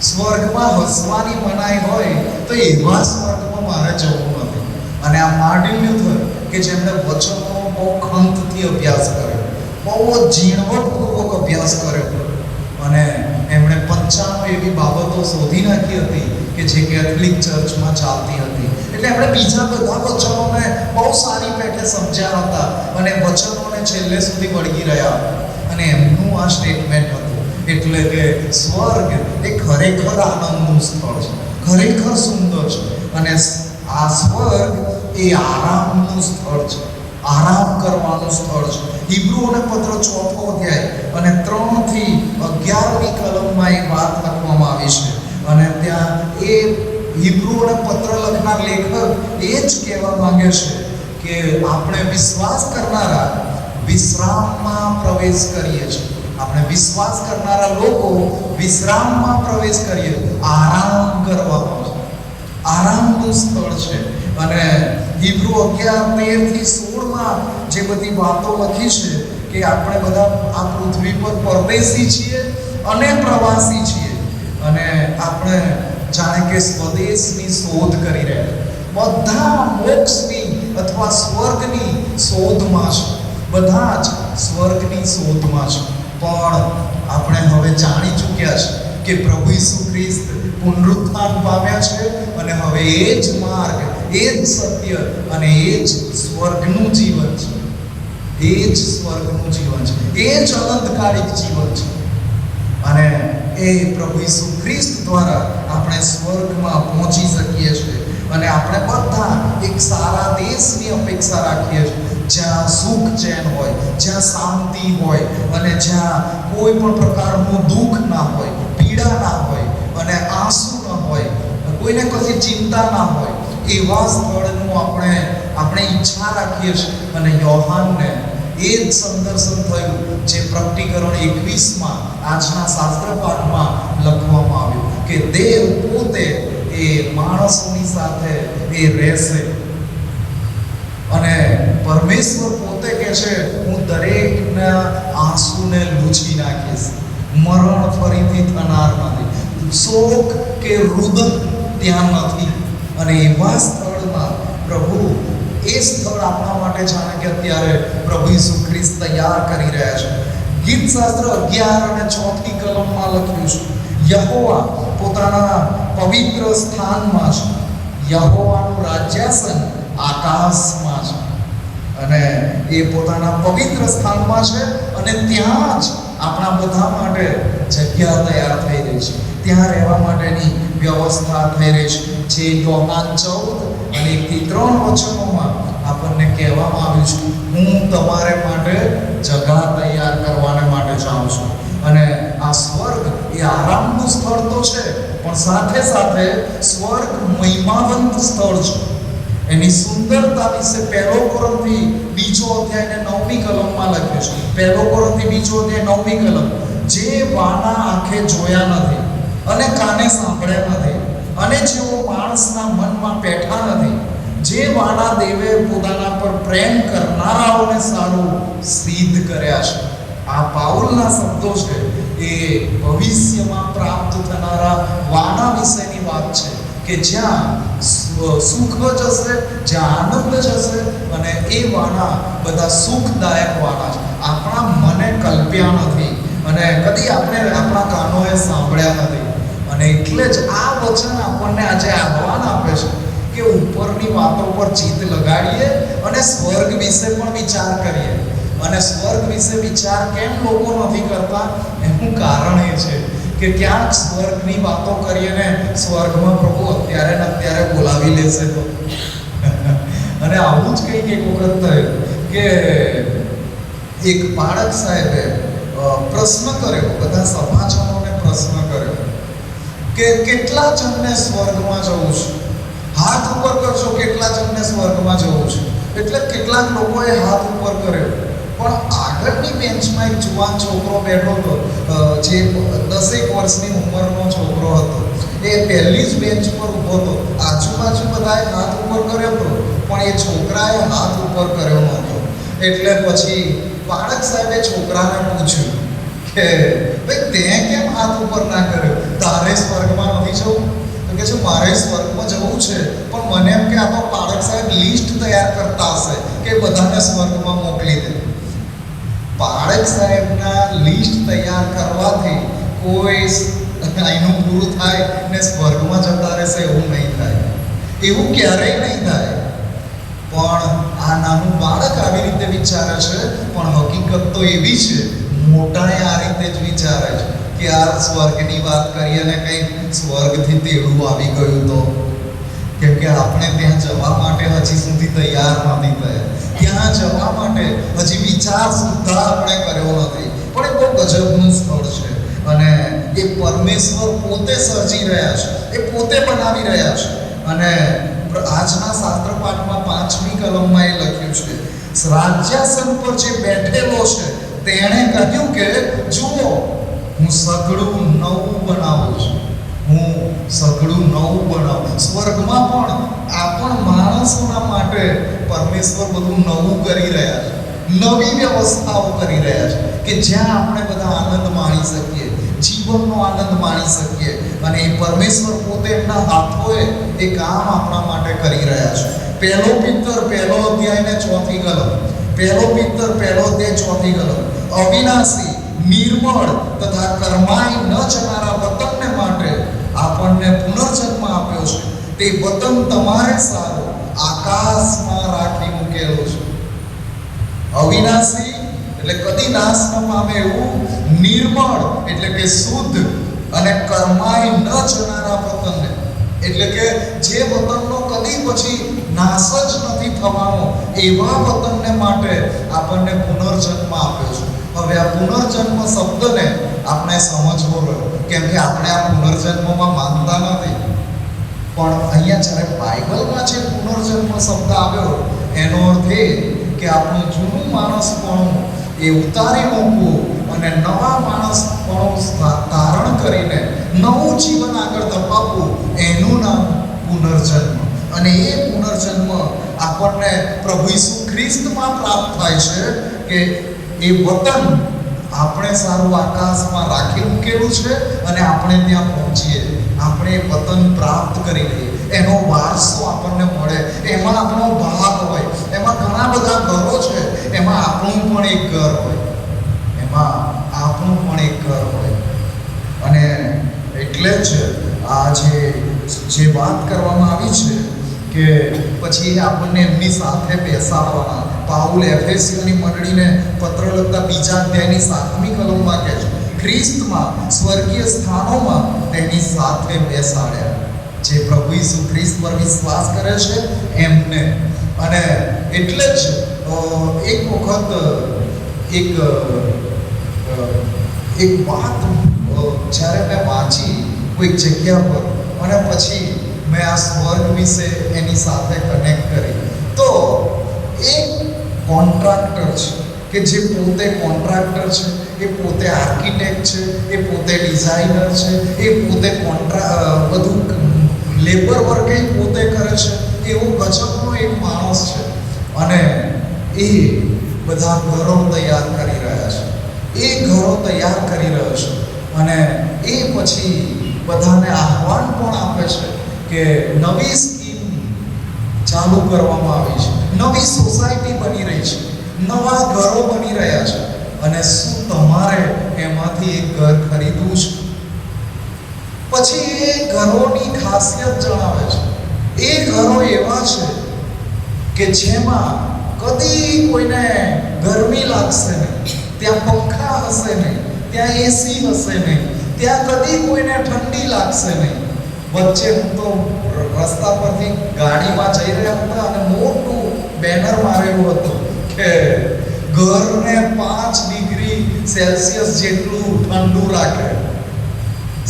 [SPEAKER 1] સ્વર્ગમાં હસવાની મનાઈ હોય તો એવા સ્વર્ગમાં મારે જવું નથી. અને આ માર્ટિન લ્યુથર કે જેમણે વચનો બહુ ખંતથી અભ્યાસ કર્યો, બહુ ઝીણવટપૂર્વક અભ્યાસ કર્યો, અને એમણે 95 એવી બાબતો શોધી નાખી હતી કે જે કેથોલિક ચર્ચમાં ચાલતી હતી. એટલે એમણે બીજા બધા વચનોને બહુ સારી પેઠે સમજ્યા હતા, અને વચનોને છેલ્લે સુધી વળગી રહ્યા હતા. અને એમનું આ સ્ટેટમેન્ટ હતું, એટલે કે સ્વર્ગ એ ખરેખર આનંદનું સ્થળ છે, ખરેખર સુંદર છે, અને આ સ્વર્ગ એ આરામનું સ્થળ છે.
[SPEAKER 2] આરામ કરવાનું સ્થળ છે. હિબ્રુઓને પત્ર 4થો અધ્યાય અને 3 થી 11મી કલમમાં એ વાત લખવામાં આવી છે. અને ત્યાં એ હિબ્રુઓને પત્ર લખનાર લેખક એ જ કહેવા માંગે છે કે આપણે વિશ્વાસ કરનારા વિશ્રામમાં પ્રવેશ કરીએ છીએ. આપણે વિશ્વાસ કરનારા લોકો વિશ્રામમાં પ્રવેશ કરીએ, આરામ કરવામાં. આરામનું સ્થળ છે. અને હિબ્રુ 11:13 થી 16માં જે બધી વાતો લખી છે કે આપણે બધા આ પૃથ્વી પર પરદેશી છીએ અને પ્રવાસી છીએ, અને આપણે જાણે કે સ્વદેશની શોધ કરી રહ્યા છીએ. બધા મોક્ષની અથવા સ્વર્ગની શોધમાં છે, બધા જ સ્વર્ગની શોધમાં છે. પણ આપણે હવે જાણી ચૂક્યા છે કે પ્રભુ ઈસુ ખ્રિસ્ત પુનરુત્થાન પામ્યા છે, અને હવે એ જ માર્ગ, એ જ સત્ય અને એ જ સ્વર્ગનું જીવન છે. એ જ સ્વર્ગનું જીવન છે, એ જ અનંતકાલિક જીવન છે. અને એ પ્રભુ ઈસુ ખ્રિસ્ત દ્વારા આપણે સ્વર્ગમાં પહોંચી શકીએ છીએ. અને આપણે બધા એક સારા દેશની અપેક્ષા રાખીએ છીએ, જ્યાં સુખ ચેન હોય, જ્યાં શાંતિ હોય, અને જ્યાં કોઈ પણ પ્રકારનું દુઃખ ના હોય, પીડા ના હોય, અને આંસુ ના હોય, કોઈને કશી ચિંતા ના હોય. એવા સ્થળનું આપણે ઈચ્છા રાખીએ છીએ. અને યોહાનને એ જ સંદર્શન થયું જે પ્રકટીકરણ 21માં આજના શાસ્ત્ર પાઠમાં લખવામાં આવ્યું કે દેવ પોતે એ માણસોની સાથે એ રહેશે. અને પરમેશ્વર પોતે કહે છે, હું દરેકના આંસુને લૂછી નાખીશ, મરણ ફરીથી થનાર નથી, શોક કે રુદન ત્યાં નથી. અને એવા સ્થળમાં પ્રભુ એ સ્થળ આપણા માટે જાણે કે અત્યારે પ્રભુ ઈસુ ખ્રિસ્ત તૈયાર કરી રહ્યા છે. ગીત શાસ્ત્ર 11 અને 4 કલમમાં લખ્યું છે, યહોવા પોતાના પવિત્ર સ્થાનમાં છે, યહોવાનું રાજ્યાસન આકાશમાં છે. અને એ પોતાના પવિત્ર સ્થાનમાં છે, અને ત્યાં જ આપણા બધા માટે જગ્યા તૈયાર થઈ રહી છે, ત્યાં રહેવા માટેની વ્યવસ્થા થઈ રહી છે. જે યોહાન 14 અને 1 થી 3 વચનોમાં આપણને કહેવામાં આવ્યું છે, હું તમારે માટે જગ્યા તૈયાર કરવાને માટે જાઉં છું. અને આ સ્વર્ગ એ આરામનું સ્થળ તો છે, પણ સાથે સાથે સ્વર્ગ મહિમાવંત સ્થળ છે. એની સુંદરતા વિશે 1 કોરિન્થી 2 અધ્યાય ને 9મી કલમમાં લખ્યું છે. 1 કોરિન્થી 2 અધ્યાય 9મી કલમ, જે વાના આંખે જોયા નથી અને કાને સાંભળ્યા નથી, અને જેઓ માણસના મનમાં બેઠા નથી, જે વાના દેવે પોતાના પર પ્રેમ કરનારાઓને સારું સિદ્ધ કર્યા છે. આ પાઉલના શબ્દો છે, એ ભવિષ્યમાં પ્રાપ્ત થનારા વાના વિશેની વાત છે કે જ્યાં સુખ જશે, જ્યાં આનંદ જશે. અને એ વાના બધા સુખદાયક વાના છે, આપણા મને કલ્પ્યા નથી અને કદી આપણે આપણા કાનોએ સાંભળ્યા નથી. અને એટલે જ આ વચન આપણને આજે આહવાન આપે છે કે ઉપરની વાતો પર ચિત્ત લગાડીએ અને સ્વર્ગ વિશે પણ વિચાર કરીએ. અને સ્વર્ગ વિશે વિચાર કેમ લોકો નથી કરતા, એનું કારણ એ છે કે ક્યાંક સ્વર્ગની વાતો કરીએ ને સ્વર્ગમાં પ્રભુ અત્યારે ને અત્યારે બોલાવી લેશે તો. અને આવું જ કંઈક એક વખત થયું કે એક બાળક સાહેબે પ્રશ્ન કર્યો, બધા સમાજોને પ્રશ્ન કર્યો કે કેટલા જણને સ્વર્ગમાં જવું છે, હાથ ઉપર કરશો, કેટલા જણને સ્વર્ગમાં જવું છે. એટલે કેટલાક લોકોએ હાથ ઉપર કર્યો, પણ આગળની બેન્ચમાં એક જુવાન છોકરો બેઠો હતો, જે 10 વર્ષની ઉંમરનો છોકરો હતો. એ પહેલી જ બેન્ચ પર ઊભો હતો. આજુબાજુ બધાએ હાથ ઉપર કર્યો હતો, પણ એ છોકરાએ હાથ ઉપર કર્યો નહોતો. એટલે પછી બાળક સાહેબે છોકરાને પૂછ્યું કે ભાઈ તે કેમ હાથ ઉપર ના કર્યો, તારે સ્વર્ગમાં નથી જવું? તો કે છે મારે સ્વર્ગમાં જવું છે, પણ મને એમ કે આ તો બાળક સાહેબ લિસ્ટ તૈયાર કરતા હશે કે બધાને સ્વર્ગમાં મોકલી દે. બાળક સાહેબના લિસ્ટ તૈયાર કરવાથી કોઈ એનું પૂરું થાય ને સ્વર્ગમાં જતા રહેશે એવું નહીં થાય, એવું ક્યારેય નહીં થાય. પણ આ નાનું બાળક આવી રીતે વિચારે છે, પણ હકીકત તો એવી છે, મોટાએ આ રીતે જ વિચારે છે કે આ સ્વર્ગની વાત કરીએ ને કંઈક સ્વર્ગથી તેડું આવી ગયું તો. કેમ કે આપણે ત્યાં જવા માટે હજી સુધી તૈયાર નથી થયા, ત્યાં
[SPEAKER 1] ત્યાં જવા માટે હજી વિચાર સુદ્ધા આપણે કર્યો નથી, પણ એ બહુ ગજબનું સ્થળ છે. અને એ પરમેશ્વર પોતે સર્જી રહ્યા છે, એ પોતે બનાવી રહ્યા છે. અને આજના શાસ્ત્ર પાઠમાં 5મી કલમમાં એ લખ્યું છે, રાજ્યાસન પર જે બેઠેલો છે તેણે કહ્યું કે જુઓ, હું સઘળું નવું બનાવું છું, હું સઘળું નવું બનાવું. સ્વર્ગમાં પણ આપણ માણસોના માટે પરમેશ્વર બધું નવું કરી રહ્યા છે, નવી વ્યવસ્થાઓ કરી રહ્યા છે કે જ્યાં આપણે બધા આનંદ માણી શકીએ, જીવનનો આનંદ માણી શકીએ. અને એ પરમેશ્વર પોતે એમના હાથોએ એ કામ આપણા માટે કરી રહ્યા છે. પહેલો પિત્તર 1લો અધ્યાય ને 4મી કલમ, પહેલો પિત્તર 1લો અધ્યાય 4મી કલમ, અવિનાશી, નિર્મળ તથા કરમાઈ ન જનારા વતનને માટે આપણને પુનર્જન્મ આપ્યો છે. તે વતન તમારે સારું આકાશમાં રાખી મૂકેલું છે. અવિનાશી એટલે કદી નાશ ન પામે એવું, નિર્મળ એટલે કે શુદ્ધ, અને કરમાઈ ન જનારા વતનને એટલે કે જે વતનનો કદી પછી નાશ જ નથી થવાનો એવા વતનને માટે આપણને પુનર્જન્મ આપ્યો છે. હવે આ પુનર્જન્મ શબ્દને આપણે સમજવો રહ્યો, કેમ કે આપણે આ પુનર્જન્મમાં માનતા નથી. પણ અહીંયા જ્યારે બાઇબલમાં જે પુનર્જન્મ શબ્દ આવ્યો એનો અર્થ એ કે આપણું જૂનું માણસપણું એ ઉતારી મૂકવું અને નવા માણસપણું ધારણ કરીને નવું જીવન આગળ ધપાવવું, એનું નામ પુનર્જન્મ. અને એ પુનર્જન્મ આપણને પ્રભુ ઈસુ ખ્રિસ્તમાં પ્રાપ્ત થાય છે કે એ વતન આપણે સારું આકાશમાં રાખી મૂકેલું છે અને આપણે ત્યાં પહોંચીએ, આપણે એ વતન પ્રાપ્ત કરી લઈએ, એનો વારસો આપણને મળે, એમાં આપણો ભાગ હોય. એમાં ઘણા બધા ઘરો છે, એમાં આપણું પણ એક ઘર હોય, એમાં આપણું પણ એક ઘર હોય. અને એટલે જ આ જે વાત કરવામાં આવી છે કે પછી આપણને એમની સાથે બેસાડવાના. પાઉલ એફેસીઓની મંડળીને પત્ર લખતા 2 અધ્યાયની 7મી કલમમાં કહે છે, ખ્રિસ્તમાં સ્વર્ગીય સ્થાનોમાં તેની સાથે બેસાડ્યા. જે પ્રભુ ઈસુ ખ્રિસ્ત પર વિશ્વાસ કરે છે એમને. અને એટલે જ એક વખત એક વાત જ્યારે મેં વાંચી કોઈક જગ્યા પર અને પછી મેં આ સ્વર્ગ વિશે એની સાથે કનેક્ટ કરી, તો એક કોન્ટ્રાક્ટર છે કે જે પોતે કોન્ટ્રાક્ટર છે, એ પોતે આર્કિટેક્ટ છે, એ પોતે ડિઝાઇનર છે, એ પોતે બધું લેબર વર્ક એ પોતે કરે છે, એવો ગજબનો એક માણસ છે. અને એ બધા ઘરો તૈયાર કરી રહ્યા છે, એ ઘરો તૈયાર કરી રહ્યો છે. અને એ પછી બધાને આહ્વાન પણ આપે છે કે નવી સ્કીમ ચાલુ કરવામાં આવી છે, નવી સોસાયટી બની રહી છે, નવા ઘરો બની રહ્યા છે, અને શું તમારે એમાંથી એક ઘર ખરીદવું છે? પછી એ ઘરોની ખાસિયત જણાવે છે. એ ઘરો એવા છે કે જેમાં કદી કોઈને ગરમી લાગશે નહીં, ત્યાં પંખા હશે નહીં, ત્યાં એસી હશે નહીં, ત્યાં કદી કોઈને ઠંડી લાગશે નહીં. વચ્ચે હું તો રસ્તા પરથી ગાડીમાં જઈ રહ્યા હતા અને મોટું બેનર મારેલું હતું કે ઘરને 5 ડિગ્રી સેલ્સિયસ જેટલું ઠંડુ રાખે.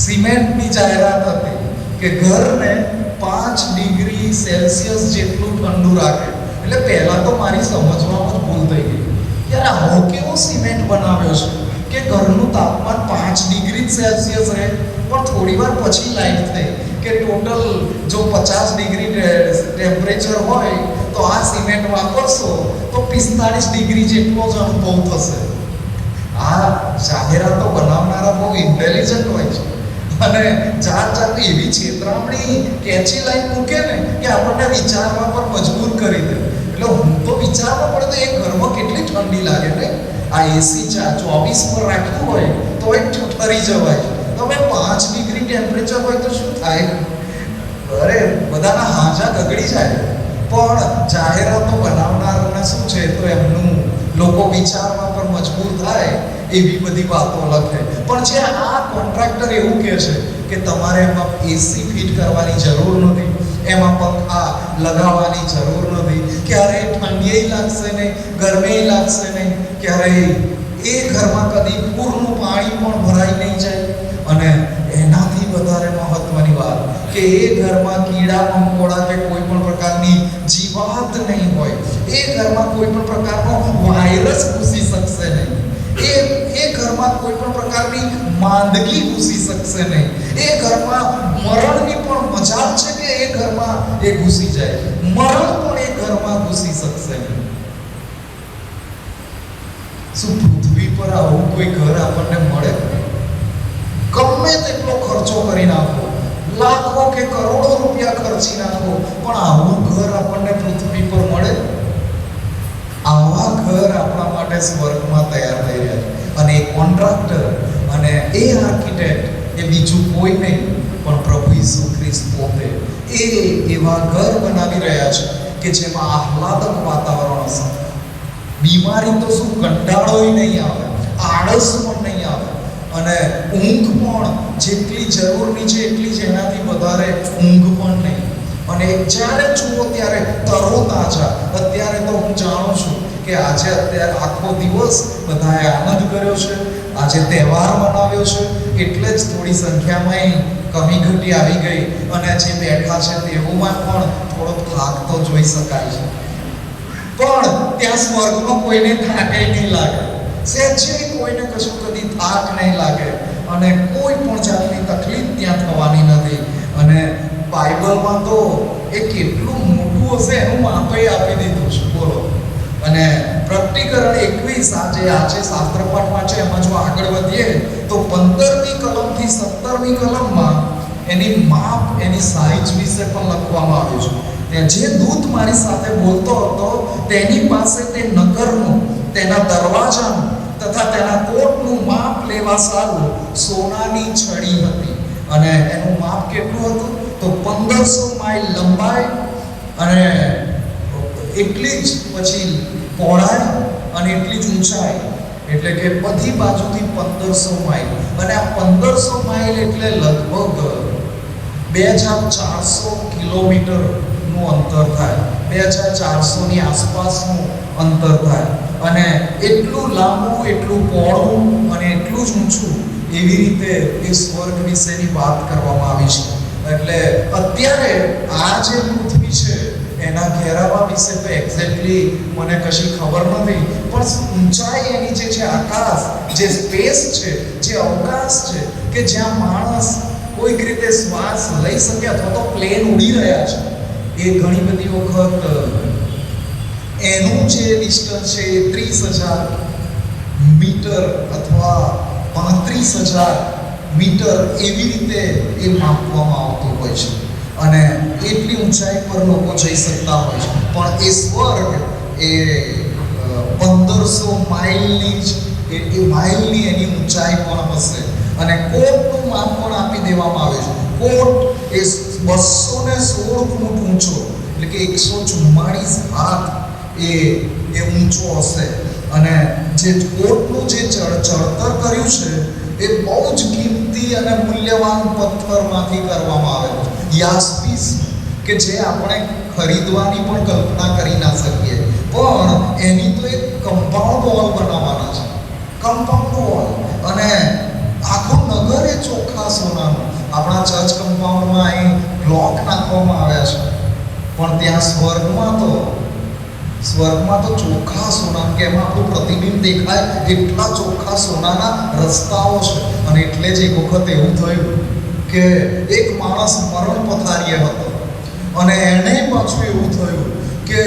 [SPEAKER 1] સિમેન્ટની જાહેરાત હતી કે ઘરને 5 ડિગ્રી સેલ્સિયસ જેટલું ઠંડુ રાખે. એટલે પહેલા તો મારી સમજવામાં જ ભૂલ થઈ ગઈ, યાર આવો કેવો સિમેન્ટ બનાવ્યો છે કે ઘરનું તાપમાન 5 ડિગ્રી સેલ્સિયસ રહે. પણ થોડી વાર પછી લાઈટ થઈ કે ટોટલ જો 50 ડિગ્રી ટેમ્પરેચર હોય તો આ સિમેન્ટ વાપરશો તો 45 ડિગ્રી જેટલો જ અનુભવ થશે. આ જાહેરાતો બનાવનારા બહુ ઇન્ટેલિજન્ટ હોય છે અને જાતની એવી છેતરામણી કેચી લાઈન મૂકે ને કે આપણને વિચારવા પર મજબૂર કરી દે. એટલે હું તો વિચારવા પડે તો એ ઘરમાં કેટલી ઠંડી લાગે ને. આ એસી 24 પર રાખ્યું હોય તો એ ઠરી જવાય. તમે 5 ડિગ્રી ટેમ્પરેચર હોય તો શું થાય? અરે બધાના હાજા ગગડી જાય. પણ જાહેરાતો બનાવનારને શું છે તો એમનું લોકો વિચારવા પર મજબૂર થાય એવી બધી વાતો લખે. પણ જે આ કોન્ટ્રાક્ટર એવું કહે છે કે તમારે એમાં એસી ફિટ કરવાની જરૂર નથી, એમાં પંખા લગાવવાની જરૂર નથી, ક્યારેય ઠંડીએ લાગશે નહીં, ગરમીએ લાગશે નહીં, ક્યારેય એ ઘરમાં કદી પૂરનું પાણી પણ ભરાઈ નહીં જાય. અને એનાથી વધારે મહત્વની વાત કે એ ઘરમાં કીડા મંકોડા કે કોઈ પણ પ્રકારની જીવાત નહીં હોય, એ ઘરમાં કોઈ પણ પ્રકારનો વાયરસ ઘૂસી શકશે નહીં, એ ઘરમાં કોઈ પણ પ્રકારની માંદગી ઘૂસી શકશે નહીં, એ ઘરમાં મરણની પણ મજાલ છે કે એ ઘરમાં એ ઘૂસી જાય, મરણ પણ એ ઘરમાં ઘૂસી શકશે નહીં. શું પૃથ્વી પર આવું કોઈ ઘર આપણને મળે? ગમે તેટલો ખર્ચો કરી નાખો, લાખો કે કરોડો રૂપિયા ખર્ચી નાખો, પણ આવું ઘર આપણને પૃથ્વી પર મળે? આવા ઘર આપણા માટે સ્વર્ગમાં તૈયાર થઈ રહ્યા છે. અને એ કોન્ટ્રાક્ટર અને એ આર્કિટેક્ટ એ બીજું કોઈ નહીં પણ પ્રભુ ઈસુ ખ્રિસ્ત પોતે એ એવા ઘર બનાવી રહ્યા છે કે જેમાં આહલાદક વાતાવરણ હશે. બીમારી તો શું, કંટાળોય નહીં આવે, આળસ પણ નહીં આવે, અને ઊંઘ પણ જેટલી જરૂરની છે એટલી જ એનાથી વધારે ઊંઘ પણ નહીં. અને જ્યારે જુઓ ત્યારે તરોતાજા. અત્યારે તો હું જાણું છું કે આજે અત્યારે આખો દિવસ બધાએ આનંદ કર્યો છે, આજે તહેવાર મનાવ્યો છે, એટલે જ થોડી સંખ્યામાં કમી ઘટી આવી ગઈ, અને જે બેઠા છે તેઓમાં પણ થોડો થાક તો જોઈ શકાય છે. પણ ત્યાં સ્વર્ગમાં કોઈને થાકે નહીં લાગે, સહેજે કોઈને કશું કદી થાક નહીં લાગે, અને કોઈ પણ જાતની તકલીફ ત્યાં થવાની નથી. અને બાઇબલમાં તો એ કેટલું મોટું હશે એનું માપે આપી દીધું છે, બોલો. અને પ્રકટીકરણ 21 આજે શાસ્ત્રપાઠ વાંચે એમાં જો આગળ વધીએ તો 15મી કલમથી 17મી કલમમાં એની માપ, એની સાઈઝ વિશે પણ લખવામાં આવ્યું છે. જે દૂત મારી સાથે બોલતો હતો તેની પાસે તે નગરનું, તેના દરવાજાનું તથા તેના કોટનું માપ લેવા સારું સોનાની છડી હતી. અને એનું માપ કેટલું હતું તો 1500 માઇલ લંબાઈ અને એટલી જ પછી પહોળાઈ અને એટલી જ ઊંચાઈ, એટલે કે બધી બાજુથી 1500 માઇલ. અને આ 1500 માઇલ એટલે લગભગ 2400 કિલોમીટર નું અંતર થાય, 2400 ની આસપાસનું અંતર થાય. અને એટલું લાંબુ, એટલું પહોળું અને એટલું જ ઊંચું, એવી રીતે એ સ્વર્ગ વિશેની વાત કરવામાં આવી છે. એટલે અત્યારે આ જે પૃથ્વી છે એના ઘેરાવા વિશે તો એક્ઝેક્ટલી મને કશી ખબર નથી, પણ ઊંચાઈ એની જે છે, આકાશ, જે સ્પેસ છે, જે અવકાશ છે, કે જ્યાં માણસ કોઈક રીતે શ્વાસ લઈ શકે અથવા તો પ્લેન ઉડી રહ્યા છે, એ ઘણી બધી વખત એનું જે ડિસ્ટન્સ છે એ 30,000 મીટર અથવા 35,000 મીટર એવી રીતે એ માપવામાં આવતું હોય છે. અને એટલી ઊંચાઈ પર લોકો જઈ શકતા હોય છે. પણ એ સ્વર્ગ એ 1500 માઇલની જ માઇલની એની ઊંચાઈ પણ હશે. અને કોટનું માપ પણ આપી દેવામાં આવે છે. કોટ એ 216 ફૂટ ઊંચો, એટલે કે 144 હાથ એ ઊંચો હશે. અને જે કોટનું જે ચણતર કર્યું છે એ બહુ જ કિંમતી અને મૂલ્યવાન પથ્થરમાંથી કરવામાં આવે છે. યાસ્પીસ, કે જે આપણે ખરીદવાની પણ કલ્પના કરી ના શકીએ. પણ એની તો એક કમ્પાઉન્ડ વોલ બનાવવાના છે, કમ્પાઉન્ડ વોલ. અને આખું નગર એ ચોખ્ખા સોનાનું. આપણા ચર્ચ કમ્પાઉન્ડમાં અહીં બ્લોક નાખવામાં આવ્યા છે, પણ ત્યાં સ્વર્ગમાં તો ચોખ્ખા સોના, કે એમાં આપણું પ્રતિબિંબ દેખાય એટલા ચોખ્ખા સોનાના રસ્તાઓ છે. અને એટલે જ એક વખત એવું થયું કે એક માણસ મરણ પથારીએ હતો, અને એને પાછું એવું થયું કે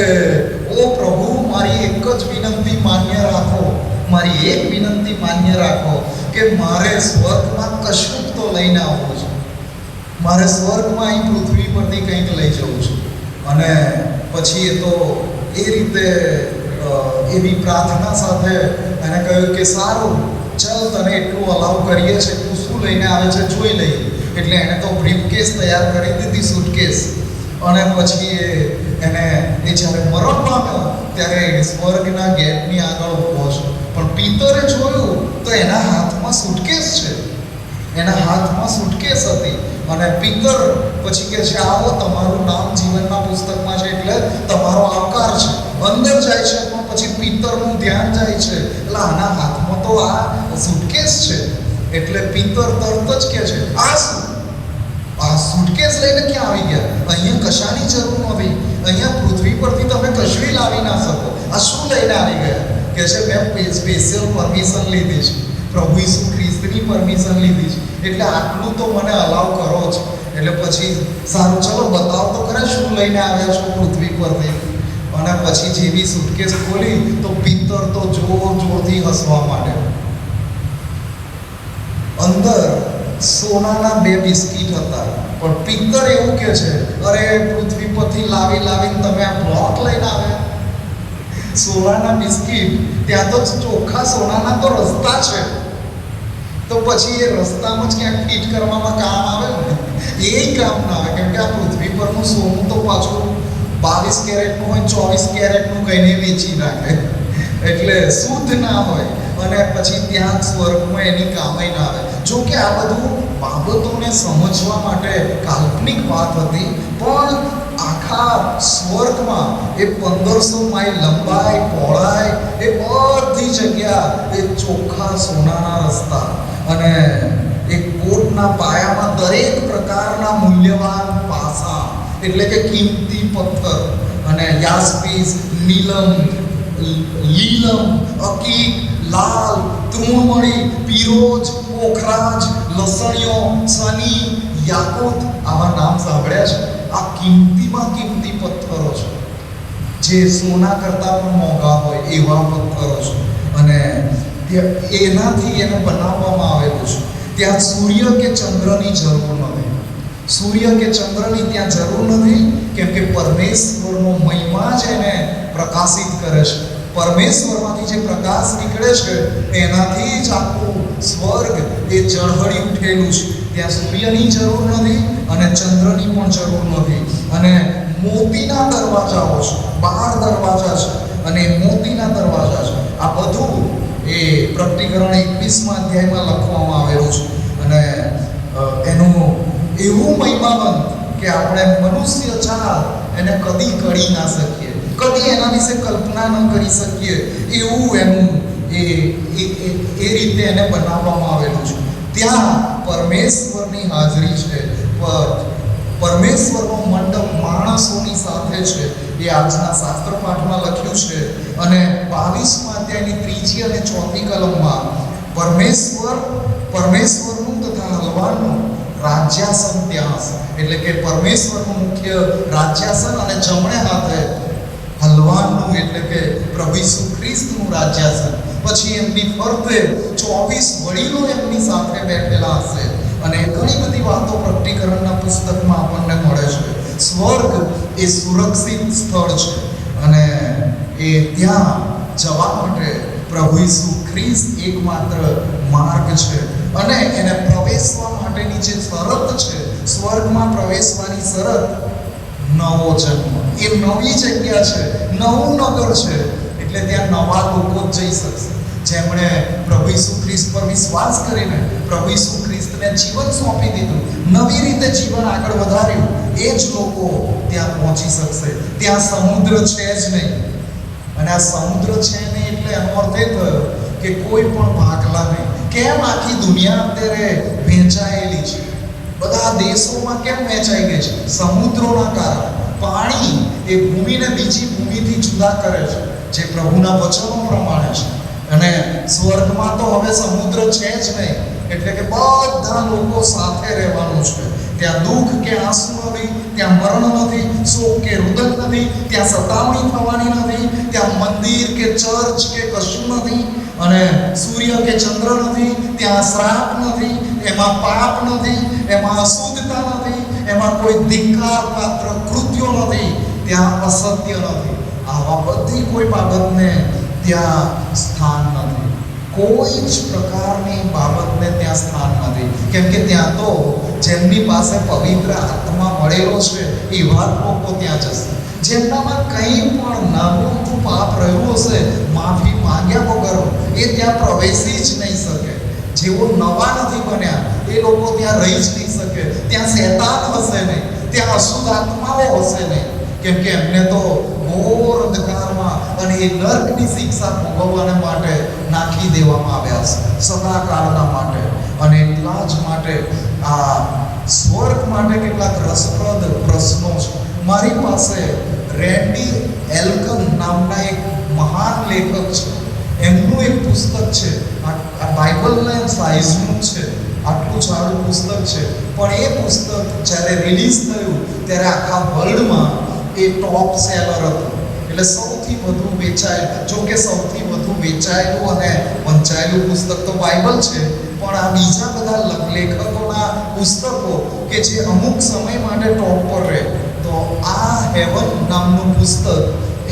[SPEAKER 1] ઓ પ્રભુ, મારી એક જ વિનંતી માન્ય રાખો, મારી એક વિનંતી માન્ય રાખો કે મારે સ્વર્ગમાં કશું તો લઈને આવવું છે, મારે સ્વર્ગમાં અહીં પૃથ્વી પરથી કંઈક લઈ જવું છે. અને પછી એ તો એ રીતે એવી પ્રાર્થના સાથે એને કહ્યું કે સારું, ચાલ તને એટલું અલાઉ કરીએ છે, તું શું લઈને આવે છે જોઈ લઈએ. એટલે એણે તો બ્રીફકેસ તૈયાર કરી દીધી, સૂટકેસ. અને પછી એને જ્યારે મરણ પામ્યો ત્યારે સ્વર્ગના ગેટની આગળ ઊભો છે, પણ પિતરે જોયું તો એના હાથમાં સૂટકેસ છે. એના હાથમાં સુટકેસ હતી અને પિતર પછી કહે છે આવો તમારું નામ જીવનના પુસ્તકમાં છે એટલે તમારો આવકાર છે. અંદર જાય છે પણ પછી પિતરનું ધ્યાન જાય છે એટલે આના હાથમાં તો આ સુટકેસ છે. એટલે પિતર તરત જ કહે છે આ શું, આ સુટકેસ લઈને ક્યાં આવી ગયા? અહીંયા કશાની જરૂર નથી. અહીંયા પૃથ્વી પરથી તમે કશું લાવી ના શકો. આ શું લઈને આવી ગયા? કહે છે મેં સ્પેશિયલ પરમિશન લીધી છે, પ્રભુ ઈસુ ખ્રિસ્તની પરમિશન લીધી છે, એટલે આટલું તો મને અલાવ કરો જ. એટલે પછી સારું ચલો બતાવો તો ખરા શું લઈને આવ્યા છો પૃથ્વી પરથી. અને પછી જેવી સુટકેસ ખોલી તો પિત્તર તો જોરથી હસવા માંડ્યો. અંદર સોનાના 2 બિસ્કિટ હતા પણ પિત્તર એવું કહે છે અરે પૃથ્વી પરથી લાવીને તમે આ બ્લોક લઈને આવ્યા. સોનાના બિસ્કિટ, ત્યાં તો ચોખ્ખા સોનાના તો રસ્તા છે, તો પછી એ રસ્તામાં જ ક્યાંક ફિટ કરવામાં કામ આવે ને? એ કામ ના આવે, કેમ કે આ પૃથ્વી પરનું સોનું તો પાછું 22 કેરેટનું હોય, 24 કેરેટનું કહીને વેચી નાખે, એટલે શુદ્ધ ના હોય. અને પછી ત્યાં સ્વર્ગમાં એની કામે ના આવે. જો કે આ બધું બાબતોને સમજવા માટે કાલ્પનિક વાત હતી, પણ આખા સ્વર્ગમાં એ 1500 માઇલ લંબાઈ પહોળાઈ એ બધી જગ્યા એ ચોખ્ખા સોનાના રસ્તા અને એક કોટના પાયામાં દરેક પ્રકારના મૂલ્યવાન પાસા એટલે કે કિંમતી પથ્થર અને યાસ્પીસ, નીલમ, લીલમ, અકીક, લાલ, તૃણમણી, પીરોજ, પોખરાજ, લસણીઓ, સની, યાકુત, આવા નામ સાંભળ્યા છે. આ કિંમતીમાં કિંમતી પથ્થરો છે, જે સોના કરતાં પણ મોંઘા હોય એવા પથ્થરો છે. અને એનાથી એને બનાવવામાં આવેલું છે. ત્યાં સૂર્ય કે ચંદ્રની જરૂર નથી. સૂર્ય કે ચંદ્રની ત્યાં જરૂર નથી, કેમ કે પરમેશ્વરનો મહિમા જ એને પ્રકાશિત કરે છે. પરમેશ્વરમાંથી જે પ્રકાશ નીકળે છે એનાથી જ આખું સ્વર્ગ એ ઝળહળી ઉઠેલું છે. ત્યાં સૂર્યની જરૂર નથી અને ચંદ્રની પણ જરૂર નથી. અને મોતીના દરવાજાઓ છે, 12 દરવાજા છે અને મોતીના દરવાજા છે. આ બધું એ પ્રકટીકરણ 21મા અધ્યાયમાં લખવામાં આવેલું છે. અને એનું એવું મહિમાવંત કે આપણે મનુષ્ય ચાલ એને કદી કરી ના શકીએ, કદી એના વિશે કલ્પના ન કરી શકીએ એવું એનું એ રીતે એને બનાવવામાં આવેલું છે. ત્યાં પરમેશ્વરની હાજરી છે, પરમેશ્વરનો મંડપ માણસોની સાથે છે. એ આજના શાસ્ત્ર પાઠમાં લખ્યું છે. અને 22મા અધ્યાયની 3જી અને 4જી કલમમાં પરમેશ્વરનું તથા હલવાનું રાજ્યાસન ત્યાં હશે. એટલે કે પરમેશ્વરનું મુખ્ય રાજ્યાસન અને જમણે હાથે હલવાનનું એટલે કે પ્રભુ ઈસુ ખ્રિસ્તનું રાજ્યાસન. પછી એમની ફરતે 24 વડીલો એમની સાથે બેઠેલા હશે. અને ઘણી બધી વાતો પ્રકટીકરણના પુસ્તકમાં આપણને મળે છે. સ્વર્ગ એ સુરક્ષિત સ્થળ છે અને એ ત્યાં જવા માટે પ્રભુ ઈસુ ખ્રિસ્ત એકમાત્ર માર્ગ છે. અને એને પ્રવેશવા માટેની જે શરત છે, સ્વર્ગમાં પ્રવેશવાની શરત, નવો જન્મ. એ નવી જગ્યા છે, નવું નગર છે, એટલે ત્યાં નવા લોકો જ જઈ શકશે. જેમણે પ્રભુ ઈસુ ખ્રિસ્ત પર વિશ્વાસ કરીને પ્રભુ ઈસુ ખ્રિસ્તને જીવન સોંપી દીધું, નવી રીતે જીવન આગળ વધાર્યું, એ જ લોકો ત્યાં પહોંચી શકશે. ત્યાં સમુદ્ર છે જ નહીં. અને આ સમુદ્ર છે નહીં એટલે એનો અર્થ એ થયો કે કોઈ પણ ભાગલા નહીં. કેમ આખી દુનિયા અત્યારે વહેંચાયેલી છે? બધા દેશોમાં કેમ વહેંચાઈ ગઈ છે? સમુદ્રોના કારણે. પાણી એ ભૂમિને બીજી ભૂમિથી જુદા કરે છે, જે પ્રભુના વચનો પ્રમાણે છે. અને સ્વર્ગમાં તો હવે સમુદ્ર છે જ નહીં, એટલે કે બધા લોકો સાથે રહેવાનું છે. ત્યાં દુઃખ કે આંસુ નથી, ત્યાં મરણ નથી, શોક કે રુદન નથી, ત્યાં સતાવણી થવાની નથી, ત્યાં મંદિર કે ચર્ચ કે કશું નથી, અને સૂર્ય કે ચંદ્ર નથી, ત્યાં શ્રાપ નથી, એમાં પાપ નથી, એમાં અશુદ્ધતા નથી, એમાં કોઈ ધિક્કાર પાત્ર કૃત્યો નથી, ત્યાં અસત્ય નથી. આવા બધી કોઈ બાબતને ત્યાં સ્થાન નથી. કોઈ જ પ્રકારની બાબતને ત્યાં સ્થાન નથી, કેમ કે ત્યાં તો જેમની પાસે પવિત્ર આત્મા મળેલો છે એવા લોકો ત્યાં જશે. જેમનામાં કંઈ પણ નાનું પાપ રહ્યું હશે, માફી માંગ્યા વગર એ ત્યાં પ્રવેશી જ નહીં શકે. જેઓ નવા નથી બન્યા એ લોકો ત્યાં રહી જ નહીં શકે. ત્યાં શૈતાન હશે નહીં, ત્યાં અશુદ્ધ આત્માઓ હશે નહીં, કેમ કે એમને તો ઘોર અંધકારમાં અને એ નર્કની શિક્ષા ભોગવવાને માટે નાખી દેવામાં આવ્યા છે સદાકાળના માટે. અને એટલા જ માટે આ સ્વર્ગ માટે કેટલાક રસપ્રદ પ્રશ્નો છે. મારી પાસે રેન્ડી એલ્કન નામના એક મહાન લેખક છે, એમનું એક પુસ્તક છે. આ બાઇબલના સાઇઝનું છે, આટલું સારું પુસ્તક છે. પણ એ પુસ્તક જ્યારે રિલીઝ થયું ત્યારે આખા વર્લ્ડમાં એ ટોપ સેલર હતું. એટલે સૌથી વધુ વેચાયેલું, જો કે સૌથી વધુ વેચાયેલું અને વંચાયેલું પુસ્તક તો બાઇબલ છે, પણ આ બીજા બધા લેખકોના પુસ્તકો કે જે અમુક સમય માટે ટોપ પર રહે, તો આ હેવન નામનું પુસ્તક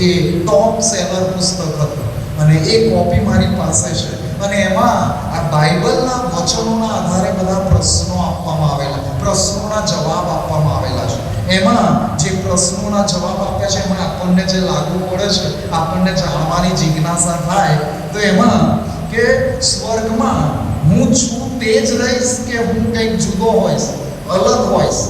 [SPEAKER 1] એ ટોપ સેલર પુસ્તક હતું. અને એ કોપી મારી પાસે છે. અને એમાં આ બાઇબલના વચનોના આધારે બધા પ્રશ્નો આપવામાં આવેલા, પ્રશ્નોના જવાબ આપવામાં આવેલા છે. એમાં જે પ્રશ્નોના જવાબ આપ્યા છે એમાં આપણને જે લાગુ પડે છે, આપણને જાણવાની જિજ્ઞાસા થાય, તો એમાં કે સ્વર્ગમાં હું છું તે જ રહીશ કે હું કંઈક જુદો હોઈશ, અલગ હોઈશ.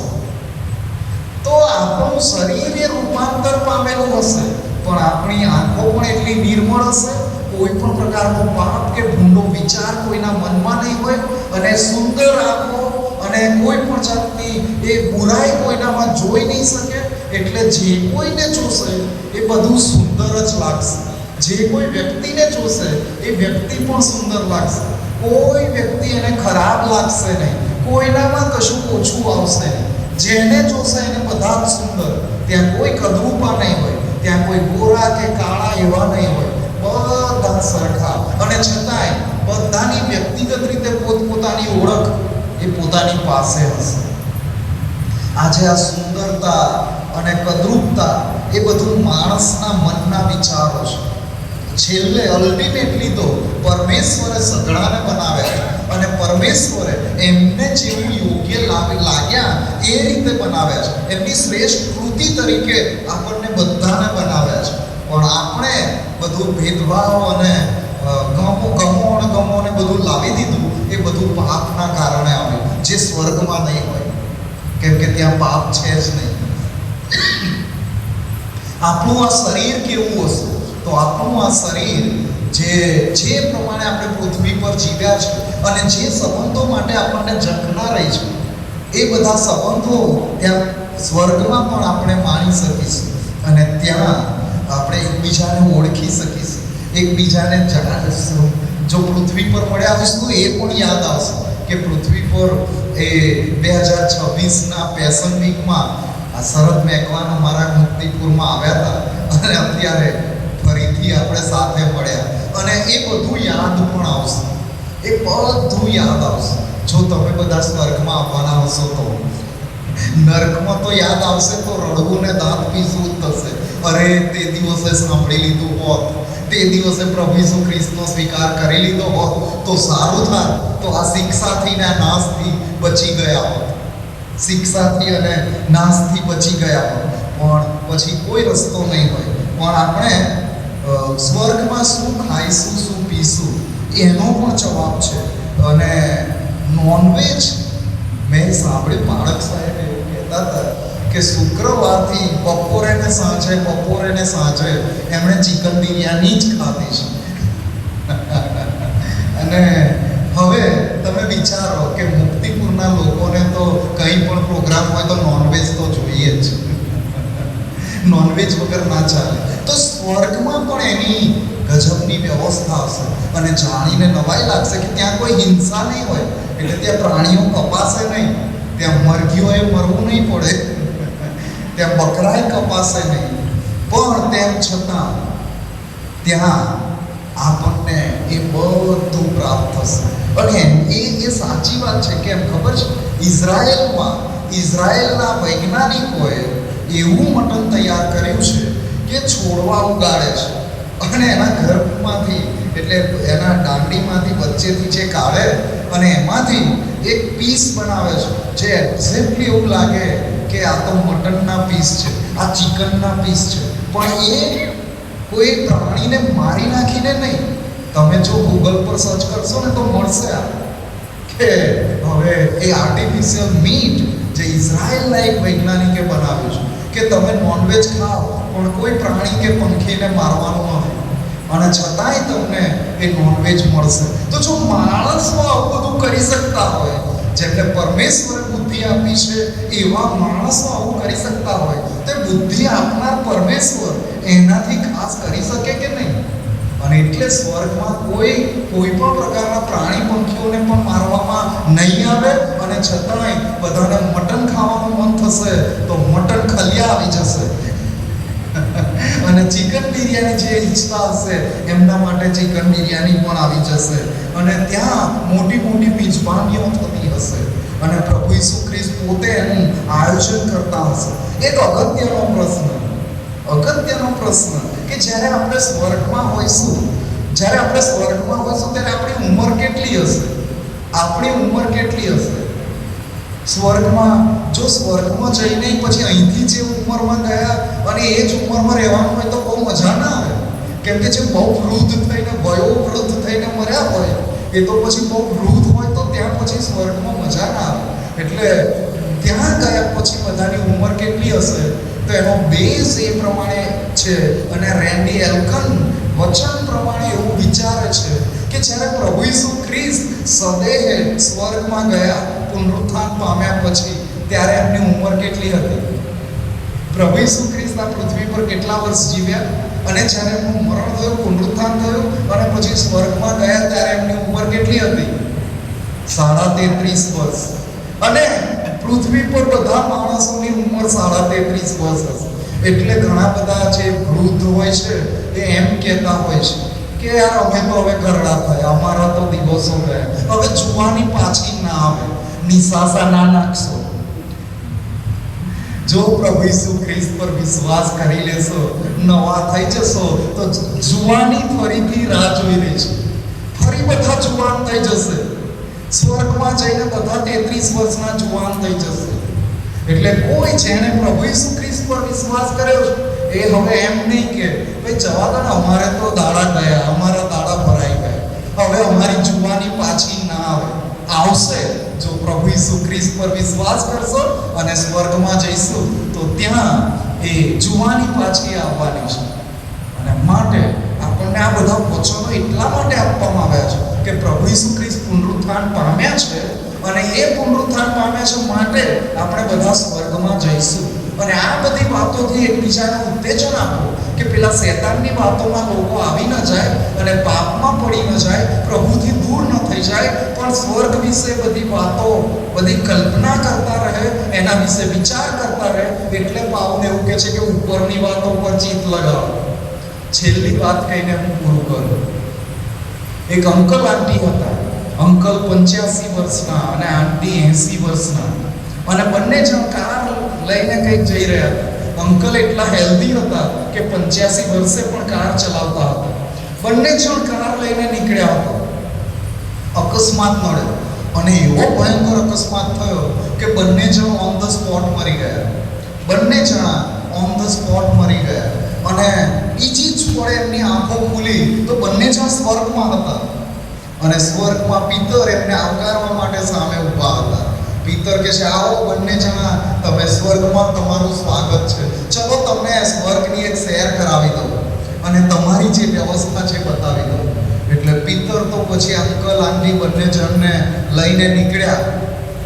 [SPEAKER 1] તો આપણું શરીર એ રૂપાંતર પામેલું હશે, પણ આપણી આંખો પણ એટલી નિર્મળ હશે, કોઈ પણ પ્રકારનો પાપ કે ભૂંડો વિચાર કોઈના મનમાં નહીં હોય, અને સુંદર આંખો અને કોઈ પણ જાતની એ બુરાઈ કોઈનામાં જોઈ નહીં શકે. એટલે જે કોઈને જોશે એ બધું સુંદર જ લાગશે. જે કોઈ વ્યક્તિને જોશે એ વ્યક્તિ પણ સુંદર લાગશે. કોઈ વ્યક્તિ એને ખરાબ લાગશે નહીં, કોઈનામાં કશું ઓછું આવશે નહીં. જેને જોશે એને બધા જ સુંદર. ત્યાં કોઈ કદરૂપા નહીં હોય, ત્યાં કોઈ ગોરા કે કાળા એવા નહીં હોય, બધા સરખા. અને છતાંય બધાની વ્યક્તિગત રીતે પોતપોતાની ઓળખ એ પોતાની પાસે હશે. આજે આ સુંદરતા અને કદરૂપતા એ બધું માણસના મનના વિચારો છે. છેલ્લે અલ્ટિમેટલી તો પરમેશ્વરે સઘળાને બનાવ્યા, અને પરમેશ્વરે એમને જેવું યોગ્ય લાગ્યા એ રીતે બનાવ્યા છે. એમની શ્રેષ્ઠ કૃતિ તરીકે આપણને બધાને બનાવ્યા છે. પણ આપણે બધું ભેદભાવ અને ગમો ને બધું લાવી દીધું. એ બધું પાપના કારણે આવ્યું, જે સ્વર્ગમાં નહીં હોય, કેમ કે ત્યાં પાપ છે જ નહીં. આપણું આ શરીર કેવું હશે? તો આપણું આ શરીર જે પ્રમાણે આપણે પૃથ્વી પર જીવ્યા છે અને જે સંબંધો માટે આપણને ઝંખના રહી છે, એ બધા સંબંધો ત્યાં સ્વર્ગમાં પણ આપણે માણી શકીશું. અને ત્યાં આપણે એકબીજાને ઓળખી શકીશું, એકબીજાને જાણીશું. જો પૃથ્વી પર મળ્યા હશું એ પણ યાદ આવશે કે પૃથ્વી પર એ 2026ના પેશન વીકમાં આ શરદ મેકવાન અમારા મુક્તિપુરમાં આવ્યા હતા, અને અત્યારે ફરીથી આપણે સાથે મળ્યા. અને એ બધું યાદ પણ આવશે, એ બધું યાદ આવશે. જો તમે બધા સ્વર્ગમાં આવવાના હશો તો. નર્કમાં તો યાદ આવશે તો રડવું ને દાંત પીસવું જ થશે. અરે તે દિવસે સાંભળી લીધું હોત, તે દિવસે પ્રભુ ઈસુ ખ્રિસ્તનો સ્વીકાર કરી લીધો હોત તો સારું થાત, તો આ શિક્ષાથી ને નાશથી બચી ગયા હોત, શિક્ષાથી અને નાશથી બચી ગયા હોત. પણ પછી કોઈ રસ્તો નહીં હોય. પણ આપણે સ્વર્ગમાં શું ખાઈશું, શું પીશું, એનો પણ જવાબ છે. અને નોનવેજ મેં સાંભળ્યું, બાળક સાહેબ એવું કહેતા હતા કે શુક્રવારથી બપોરે ને સાંજે એમણે ચિકન બિરયાની જ ખાધી છે. અને હવે તમે વિચારો કે મુક્તિપુરના લોકોને તો કંઈ પણ પ્રોગ્રામ હોય તો નોનવેજ તો જોઈએ જ, નોનવેજ વગર ના ચાલે. તો સ્વર્ગમાં પણ એની ગજબની વ્યવસ્થા હશે. અને જાણીને નવાઈ લાગશે કે ત્યાં કોઈ હિંસા નહીં હોય, એટલે ત્યાં પ્રાણીઓ કપાશે નહીં, ત્યાં મરઘીઓએ મરવું નહીં પડે, ત્યાં બકરાએ કપાશે નહીં. પણ તેમ છતાં ત્યાં આપણને એ બધું પ્રાપ્ત થશે. અને એ સાચી વાત છે. કેમ ખબર છે? ઇઝરાયેલના વૈજ્ઞાનિકોએ એવું મટન તૈયાર કર્યું છે કે છોડવા ઉગાડે છે, અને એના ગર્ભમાંથી, એટલે એના દાંડીમાંથી વચ્ચેથી જે કાઢે અને એમાંથી એક પીસ બનાવે છે, જે એક્ઝેક્ટલી એવું લાગે કે આ તો મટનના પીસ છે, આ ચિકનના પીસ છે. પણ એ કોઈ પ્રાણીને મારી નાખીને નહીં. તમે જો ગૂગલ પર સર્ચ કરશો ને તો મળશે આ કે હવે એ આર્ટિફિશિયલ મીટ જે ઇઝરાયલના એક વૈજ્ઞાનિકે બનાવ્યું છે કે તમે નોનવેજ ખાઓ પણ કોઈ પ્રાણી કે પંખીને મારવાનું નથી અને છતાંય તમને એ નોનવેજ મળશે. તો જો માણસો આવું બધું કરી શકતા હોય, જેમને પરમેશ્વરે બુદ્ધિ આપી છે એવા માણસો આવું કરી શકતા હોય, તે બુદ્ધિ આપનાર પરમેશ્વર એનાથી ખાસ કરી શકે કે નહીં? અને એટલે સ્વર્ગમાં કોઈ પણ પ્રકારના પ્રાણી પંખીઓને પણ મારવામાં નહીં આવે, અને છતાંય બધાને મટન ખાવાનું મન થશે તો મટન ખલિયા આવી જશે અને ચિકન બિરયાની જે ઈચ્છતા હશે એમના માટે ચિકન બિરયાની પણ આવી જશે, અને ત્યાં મોટી મોટી મિજબાનીઓ થતી હશે, અને પ્રભુ ઈસુ ખ્રિસ્ત પોતે એનું આયોજન કરતા હશે. એક અગત્યનો પ્રશ્ન કે જ્યારે આપણે સ્વર્ગમાં હોઈશું ત્યારે આપણી ઉંમર કેટલી હશે? સ્વર્ગમાં જઈને પછી અહીંથી જે ઉંમરમાં ગયા અને એ જ ઉંમરમાં રહેવાનું હોય તો બહુ મજા ના આવે, કેમ કે જે બહુ વયોવૃદ્ધ થઈને મર્યા હોય એ તો પછી બહુ વૃદ્ધ હોય તો ત્યાં પછી સ્વર્ગમાં મજા ના આવે. એટલે ત્યાં ગયા પછી બધાની ઉંમર કેટલી હશે તો એનો બેઝ એ પ્રમાણે છે, અને રેન્ડી એલ્કન વચન પ્રમાણે એવું વિચારે છે કે જ્યારે પ્રભુ ઈસુ ખ્રિસ્ત સદેહે સ્વર્ગમાં ગયા પુનરુત્થાન પામ્યા પછી ત્યારે એમની ઉંમર કેટલી હતી? પ્રભુ ઈસુ ખ્રિસ્ત આ પૃથ્વી પર કેટલા વર્ષ જીવ્યા, અને જ્યારે એમનું મરણ થયું, પુનરુત્થાન થયું અને પછી સ્વર્ગમાં ગયા ત્યારે એમની ઉંમર કેટલી હતી? 33.5 વર્ષ. અને પૃથ્વી પર બધા માણસોની ઉંમર 33.5 વર્ષ હશે. એટલે ઘણા બધા જે વૃદ્ધ હોય છે એ એમ કહેતા હોય છે કે યાર અમે તો હવે ઘરડા થયા, અમારા તો દિવસો ગયા, હવે જુવાની પાછી ના આવે, નિશાસા ના નાખશો. જો પ્રભુ ઈસુ ખ્રિસ્ત પર વિશ્વાસ કરી લેશો, નવા થઈ જશો, તો જુવાની ફરીથી રાહ જોઈ રહી છે. ફરી બધા જુવાન થઈ જશે. સ્વર્ગમાં જઈને બધા 33 વર્ષના જુવાન થઈ જશે. એટલે કોઈ જેણે પ્રભુ ઈસુ ખ્રિસ્ત પર વિશ્વાસ કર્યો છે એ હવે એમ નહીં કે ભાઈ જવા દો ને, અમારે તો દાડા ગયા, અમારા દાડા ભરાઈ ગયા, હવે અમારી જુવાની પાછી ના આવે. આવશે જો પ્રભુ ઈસુ ખ્રિસ્ત પર વિશ્વાસ કરશો અને સ્વર્ગમાં જઈશું તો ત્યાં એ જુવાની પાછી આવવાની છે. અને માટે આપણને આ બધા વચનો એટલા માટે આપવામાં આવ્યા છે કે પ્રભુ ઈસુ ખ્રિસ્ત પુનરુત્થાન પામ્યા છે, અને એ પુનરુત્થાન પામ્યા છે માટે આપણે બધા સ્વર્ગમાં જઈશું. અને આ બધી વાતોથી એકબીજાને ઉત્તેજન આપો કે પેલા શૈતાનની વાતોમાં લોકો આવી ન જાય અને પાપમાં પડી ન જાય, પ્રભુથી દૂર ન થઈ જાય, પણ સ્વર્ગ વિશે બધી વાતો, બધી કલ્પના કરતા રહે, એના વિશે વિચાર કરતા રહે. એટલે પાવન એવું કહે છે કે ઉપરની વાતો પર ચિત્ત લગાવો. છેલ્લી વાત કહીને હું પૂરું કરું. એક અંકલ આંટી હતા. અંકલ 85 વર્ષના અને આંટી 80 વર્ષના, અને બંને જણ કાર લઈને કંઈક જઈ રહ્યા હતા. અંકલ એટલા હેલ્ધી હતા કે 85 વર્ષે પણ કાર ચલાવતા હતા. બંને જણ કાર લઈને નીકળ્યા હતા. અકસ્માત નડ્યો, અને એવો ભયંકર અકસ્માત થયો કે બંને જણ ઓન ધ સ્પોટ મરી ગયા. અને બીજી જ પળે એમની આંખો ખુલી તો બંને જણ સ્વર્ગમાં હતા, અને સ્વર્ગમાં પિતર એમને આવકારવા માટે સામે ઊભા હતા. પિતર કહે છે, આવો બંને જણા, તમે સ્વર્ગમાં, તમારું સ્વાગત છે, ચલો તમને સ્વર્ગની એક સૈર કરાવી દઉં અને તમારી જે વ્યવસ્થા છે બતાવી દઉં. એટલે પિતર તો પછી અંકલ આંટી બંને જણને લઈને નીકળ્યા,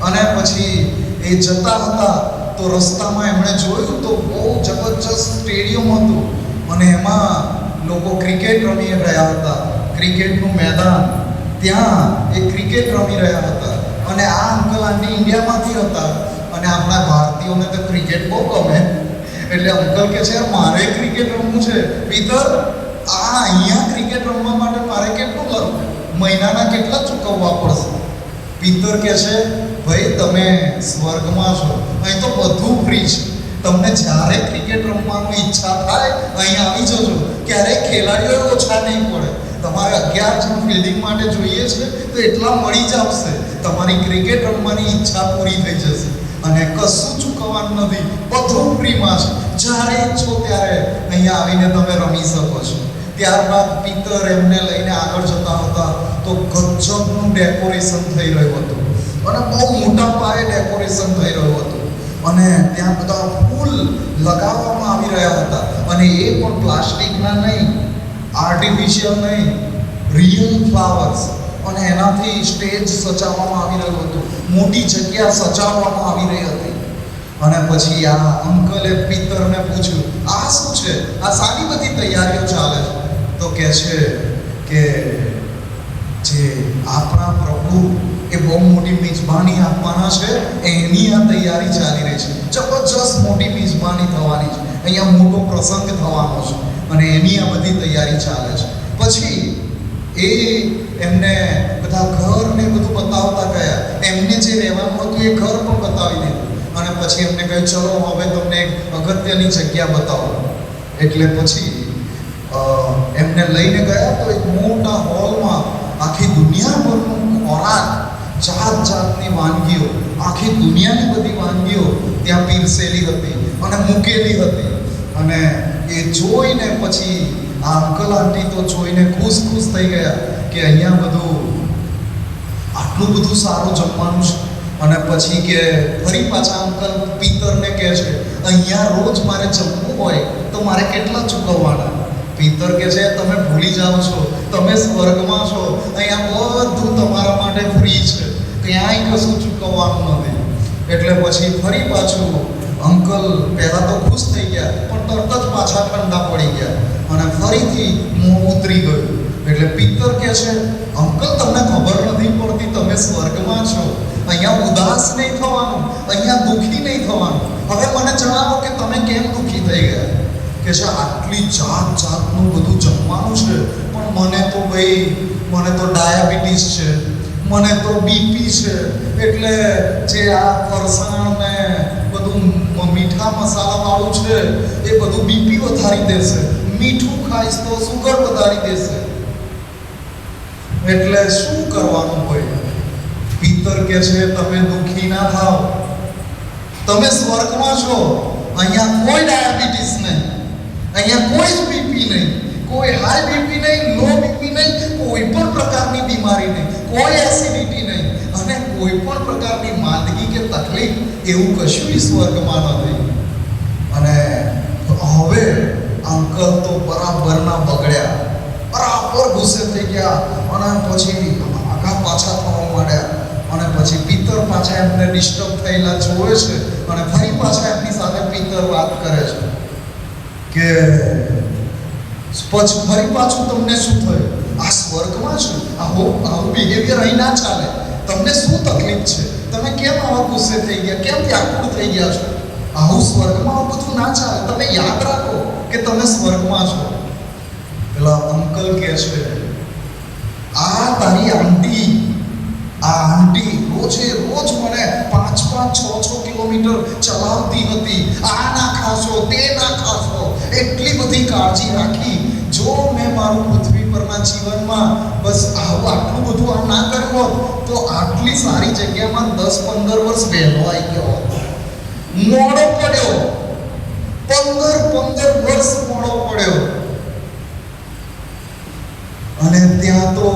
[SPEAKER 1] અને પછી એ જતા હતા તો રસ્તામાં એમણે જોયું તો બહુ જબરજસ્ત સ્ટેડિયમ હતું, અને એમાં લોકો ક્રિકેટ રમી રહ્યા હતા. ક્રિકેટનું મેદાન, ત્યાં એ ક્રિકેટ રમી રહ્યા હતા. અને આ અંકલ આંટી ઇન્ડિયામાંથી હતા, અને આપણા ભારતીયોને તો ક્રિકેટ બહુ ગમે. એટલે અંકલ કહે છે, મારે ક્રિકેટ રમવું છે. પિતર, અહીંયા ક્રિકેટ રમવા માટે મારે કેટલું મહિનાના કેટલા ચૂકવવા પડશે? પિતર કહે છે, ભાઈ તમે સ્વર્ગમાં છો, અહીં તો બધું ફ્રી છે. તમને જ્યારે ક્રિકેટ રમવાની ઈચ્છા થાય અહીં આવી જજો. ક્યારેય ખેલાડીઓ ઓછા નહીં પડે. તમારે 11 જણ ફિલ્ડિંગ માટે જોઈએ છે તો એટલા મળી જ આવશે. તમારી ક્રિકેટ રમવાની ઈચ્છા પૂરી થઈ જશે, અને કશું ચૂકવવાનું નથી, બધું ફ્રીમાં છે. જ્યારે ઈચ્છો ત્યારે અહીંયા આવીને તમે રમી શકો છો. ત્યારબાદ પિતર એમને લઈને આગળ જતા હતા તો ગજબનું ડેકોરેશન થઈ રહ્યું હતું. અને બહુ મોટા પાયે ડેકોરેશન થઈ રહ્યું હતું અને ત્યાં બધા ફૂલ લગાવવામાં આવી રહ્યા હતા અને એ પણ પ્લાસ્ટિકના નહીં, આર્ટિફિશિયલ નહીં, રિયલ ફ્લાવર્સ. અને એનાથી સ્ટેજ સજાવવામાં આવી રહ્યું હતું, મોટી જગ્યા સજાવવામાં આવી રહી હતી. અને પછી આ અંકલે પિતરને પૂછ્યું, આ શું છે? આ સારી બધી તૈયારીઓ ચાલે છે. તો કહે છે કે જે આપણા પ્રભુ એ બહુ મોટી મિજબાની આપવાના છે, એની આ તૈયારી ચાલી રહી છે. જબરજસ્ત મોટી મિજબાની થવાની છે, અહીંયા મોટો પ્રસંગ થવાનો છે અને એની આ બધી તૈયારી ચાલે છે. પછી એ એમને બધા ઘર ને બધું બતાવતા ગયા. એમને જે રહેવાનું હતું એ ઘર પણ બતાવી દીધું અને પછી એમને કહ્યું, ચલો હવે તમને એક અગત્યની જગ્યા બતાવો. એટલે પછી એમને લઈને ગયા તો એક મોટા હોલમાં આખી દુનિયાભરનું ખોરાક, જાત જાતની વાનગીઓ, આખી દુનિયાની બધી વાનગીઓ ત્યાં પીરસેલી હતી અને મૂકેલી હતી. અને એ જોઈને પછી આ અંકલ આંટી તો જોઈને ખુશ થઈ ગયા કે અહીંયા બધું આટલું બધું સારું જમવાનું છે. અને પછી કે ફરી પાછા અંકલ પિતરને કહે છે, અહીંયા રોજ મારે જમવું હોય તો મારે કેટલા ચૂકવવાના? પિતર કહે છે, તમે ભૂલી જાઓ છો, તમે સ્વર્ગમાં છો, અહીંયા બધું તમારા માટે ફ્રી છે, ક્યાંય કશું ચૂકવવાનું નથી. એટલે પછી ફરી પાછું અંકલ પહેલાં તો ખુશ થઈ ગયા પણ તરત જ પાછા ઠંડા પડી ગયા અને ફરીથી મોં ઉતરી ગયું. એટલે પિતર કહે છે, અંકલ તમને ખબર નથી પડતી, તમે સ્વર્ગમાં છો, અહીંયા ઉદાસ નહીં થવાનું, અહીંયા દુઃખી નહીં થવાનું. હવે મને જણાવો કે તમે કેમ દુઃખી થઈ ગયા? કે છે આટલી જાતનું બધું જમવાનું છે પણ મને તો ડાયાબિટીસ છે, મને તો બીપી છે, એટલે જે આ ફરસાણ ને બધું મીઠા મસાલા વાળું છે એ બધું બીપી વધારી દેશે, મીઠું ખાઈશ તો સુગર વધારી દેશે, એટલે શું કરવાનું હોય? પિતર કે છે, તમે દુઃખી ના થાવ, તમે સ્વર્ગમાં છો, અહીંયા કોઈ ડાયાબિટીસ નહીં, અહીંયા કોઈ જ બીપી નહીં, કોઈ હાઈ બીપી નહીં, લો બીપી નહીં, કોઈ પણ પ્રકારની બીમારી નહીં, કોઈ એસિડિટી નહીં અને કોઈ પણ પ્રકારની માંદગી કે તકલીફ એવું કશું સ્વર્ગમાં નથી. અને હવે અંકલ તો બરાબરના બગડ્યા, બરાબર ગુસ્સે થઈ ગયા અને પછી આગા પાછા થવા માંડ્યા. અને પછી પિતર પાછા એમને ડિસ્ટર્બ થયેલા જોવે છે અને ફરી પાછા એમની સાથે પિતર વાત કરે છે કે પછી ફરી પાછું તમને શું થયું? આ સ્વર્ગમાં છે, આવું બિહેવિયર અહીં ના ચાલે, તમને શું તકલીફ છે? તમે કેમ આવા ગુસ્સે થઈ ગયા, કેમ વ્યાકુળ થઈ ગયા છો? આવું સ્વર્ગમાં આવું બધું ના ચાલે, તમે યાદ રાખો કે તમે સ્વર્ગમાં છો. પેલા અંકલ કહે છે, આ તારી આંટી રોજ મને 5-6 કિલોમીટર ચલાવતી હતી, આ ના ખાશો, તે ના ખાશો, એટલી બધી કાળજી રાખી. જો મેં મારું પૃથ્વી પરના જીવનમાં બસ આટલું બધું આ ના કર્યું હોત તો આટલી સારી જગ્યામાં 10-15 વર્ષ વહેલો આવી ગયો હોત. મોડો પડ્યો, 15 વર્ષ મોડો પડ્યો. અને ત્યાં તો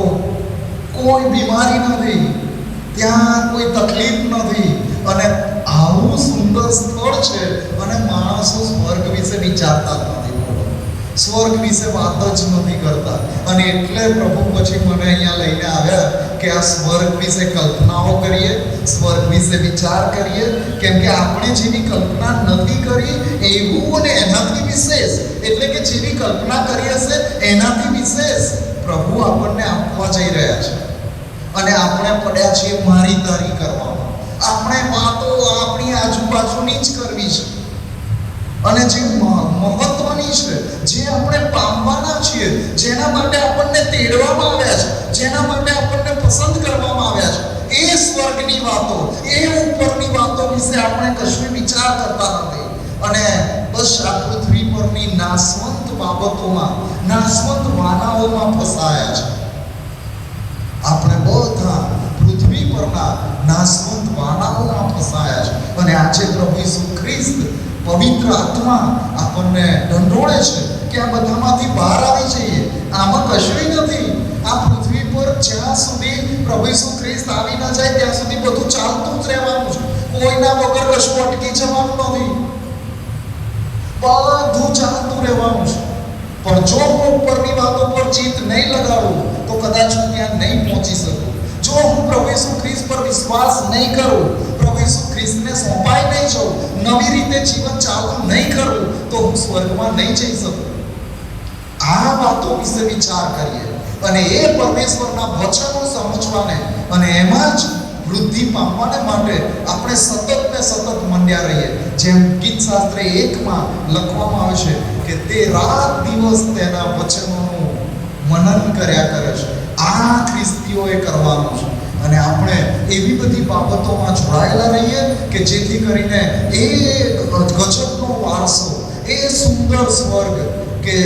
[SPEAKER 1] કોઈ બીમારી નથી, ત્યાં કોઈ તકલીફ નથી અને આવું સુંદર સ્થળ છે અને માણસો સ્વર્ગ વિશે વિચારતા જ નથી, સ્વર્ગ વિશે વાત જ નથી કરતા. અને એટલે પ્રભુ પછી મને અહીંયા લઈને આવ્યા કે આ સ્વર્ગ વિશે કલ્પનાઓ કરીએ, સ્વર્ગ વિશે વિચાર કરીએ, કેમ કે આપણે જેની કલ્પના નથી કરી એવું અને એનાથી વિશેષ, એટલે કે જેની કલ્પના કરી હશે એનાથી વિશેષ પ્રભુ આપણને આપવા જઈ રહ્યા છે. અને આપણે પડ્યા છીએ મારી તારી કરવામાં. આપણે વાતો આપણી આજુબાજુની જ કરવી છે અને જે મહત્વની છે, જે આપણે પામવાના છીએ, જેના માટે આપણને તેડવામાં આવ્યા છે, જેના માટે આપણને પસંદ કરવામાં આવ્યા છે, એ સ્વર્ગની વાતો, એ ઉપરની વાતો વિશે આપણે કશું વિચાર કરતા નથી અને બસ આ પૃથ્વી પરની નાશવંત બાબતોમાં, નાશવંત વાનાઓમાં ફસાયા છે. આપણે બધા પૃથ્વી પરના નાશવંત વાનાઓમાં ફસાયા છે. અને આજે પ્રભુ ઈસુ ખ્રિસ્ત પવિત્ર આત્મા આપણને દંડોળે છે કે આ બધામાંથી બહાર આવી જઈએ, આમાં કશું નથી. આ પૃથ્વી પર જ્યાં સુધી પ્રભુ ઈસુ ખ્રિસ્ત આવી ન જાય ત્યાં સુધી બધું ચાલતું જ રહેવાનું છે. કોઈના વગર કશું અટકી જવાનું નથી. બધું ચાલતું રહેવાનું છે. પણ જો હું ઉપરની વાતો પર ચિત્ત નહીં લગાડું તો કદાચ હું ત્યાં નહીં પહોંચી શકું. જો હું પ્રભુ ઈસુ ખ્રિસ્ત પર વિશ્વાસ નહીં કરું, પ્રભુ ઈસુ ખ્રિસ્તને સોંપાઈ નહીં જાઉં, નવી રીતે જીવન ચાલુ નહીં કરું તો હું સ્વર્ગમાં નહીં જઈ શકું. આ વાતો વિશે વિચાર કરીએ અને એ પરમેશ્વરના વચનો સમજવાને અને એમાં જ વૃદ્ધિ પામવાને માટે આપણે સતત ને સતત મંડ્યા રહીએ. જેમ ગીતશાસ્ત્ર 1માં લખવામાં આવે છે કે તે રાત દિવસ તેના વચનોનું મનન કર્યા કરે છે. આ ખ્રિસ્તીઓએ કરવાનું છે અને આપણે એવી બધી બાબતોમાં જોડાયેલા રહીએ કે જેથી કરીને એ ગજબનો વારસો, એ સુંદર સ્વર્ગ કે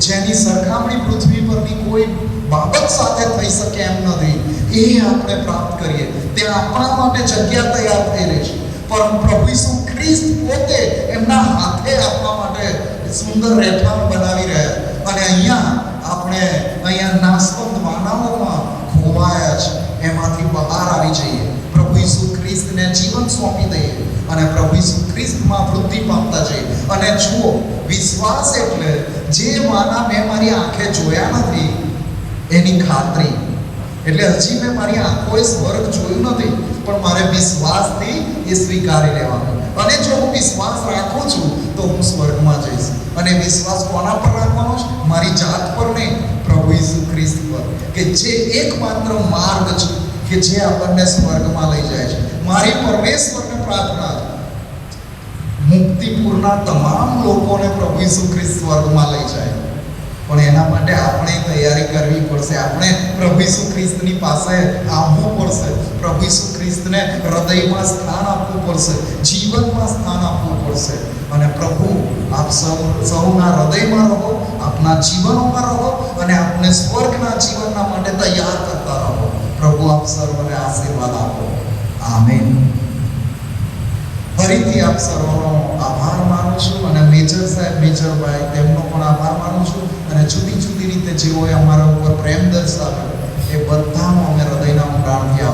[SPEAKER 1] જેની સરખામણી પૃથ્વી પરની કોઈ બાબત સાથે થઈ શકે એમ નથી, એ આપણે પ્રાપ્ત કરીએ. ત્યાં આપણા માટે જગ્યા તૈયાર થઈ રહી છે. પણ પ્રભુ ઈસુ ખ્રિસ્ત પોતે એમના હાથે આપણા માટે સુંદર રહેઠાણ બનાવી રહ્યા અને અહીંયા નાશવંત માનવોમાં ખોવાયા છે. એમાંથી બહાર આવી જઈએ, પ્રભુ ઈસુ ખ્રિસ્તને જીવન સોંપી દઈએ અને પ્રભુ ઈસુ ખ્રિસ્તમાં વૃદ્ધિ પામતા જઈએ. અને જુઓ, વિશ્વાસ એટલે જે માના મેં મારી આંખે જોયા નથી એની ખાતરી. એટલે હજી મેં મારી આંખોએ સ્વર્ગ જોયું નથી, પણ મારે વિશ્વાસથી એ સ્વીકારી લેવાનું. અને જો હું વિશ્વાસ રાખું છું તો હું સ્વર્ગમાં જઈશ. અને વિશ્વાસ કોના પર રાખવાનો છે? મારી જાત પર નહીં, પ્રભુ ઈસુ ખ્રિસ્ત પર, કે જે એકમાત્ર માર્ગ છે કે જે આપણને સ્વર્ગમાં લઈ જાય છે. મારી પરમેશ્વરને પ્રાર્થના છે મુક્તિપુરના તમામ લોકોને પ્રભુ ઈસુ ખ્રિસ્ત સ્વર્ગમાં લઈ જાય. પણ એના માટે આપણે તૈયારી કરવી પડશે. આપણે પ્રભુ ઈસુ ખ્રિસ્તની પાસે આવવું પડશે. પ્રભુ ઈસુ ખ્રિસ્તને હૃદયમાં સ્થાન આપવું પડશે, જીવનમાં સ્થાન આપવું પડશે. અને પ્રભુ આપ સૌના હૃદયમાં રહો, આપના જીવનોમાં રહો અને આપને સ્વર્ગના જીવનના માટે તૈયાર કરતા રહો. પ્રભુ આપ સર્વને આશીર્વાદ આપો. આમેન. ફરીથી આપ સર્વનો આભાર માનું છું અને મેજર સાહેબ, મેજરભાઈ, તેમનો પણ આભાર માનું છું. અને જુદી જુદી રીતે જેઓએ અમારા ઉપર પ્રેમ દર્શાવ્યો એ બધાનો અમે હૃદયના ઊંડાણથી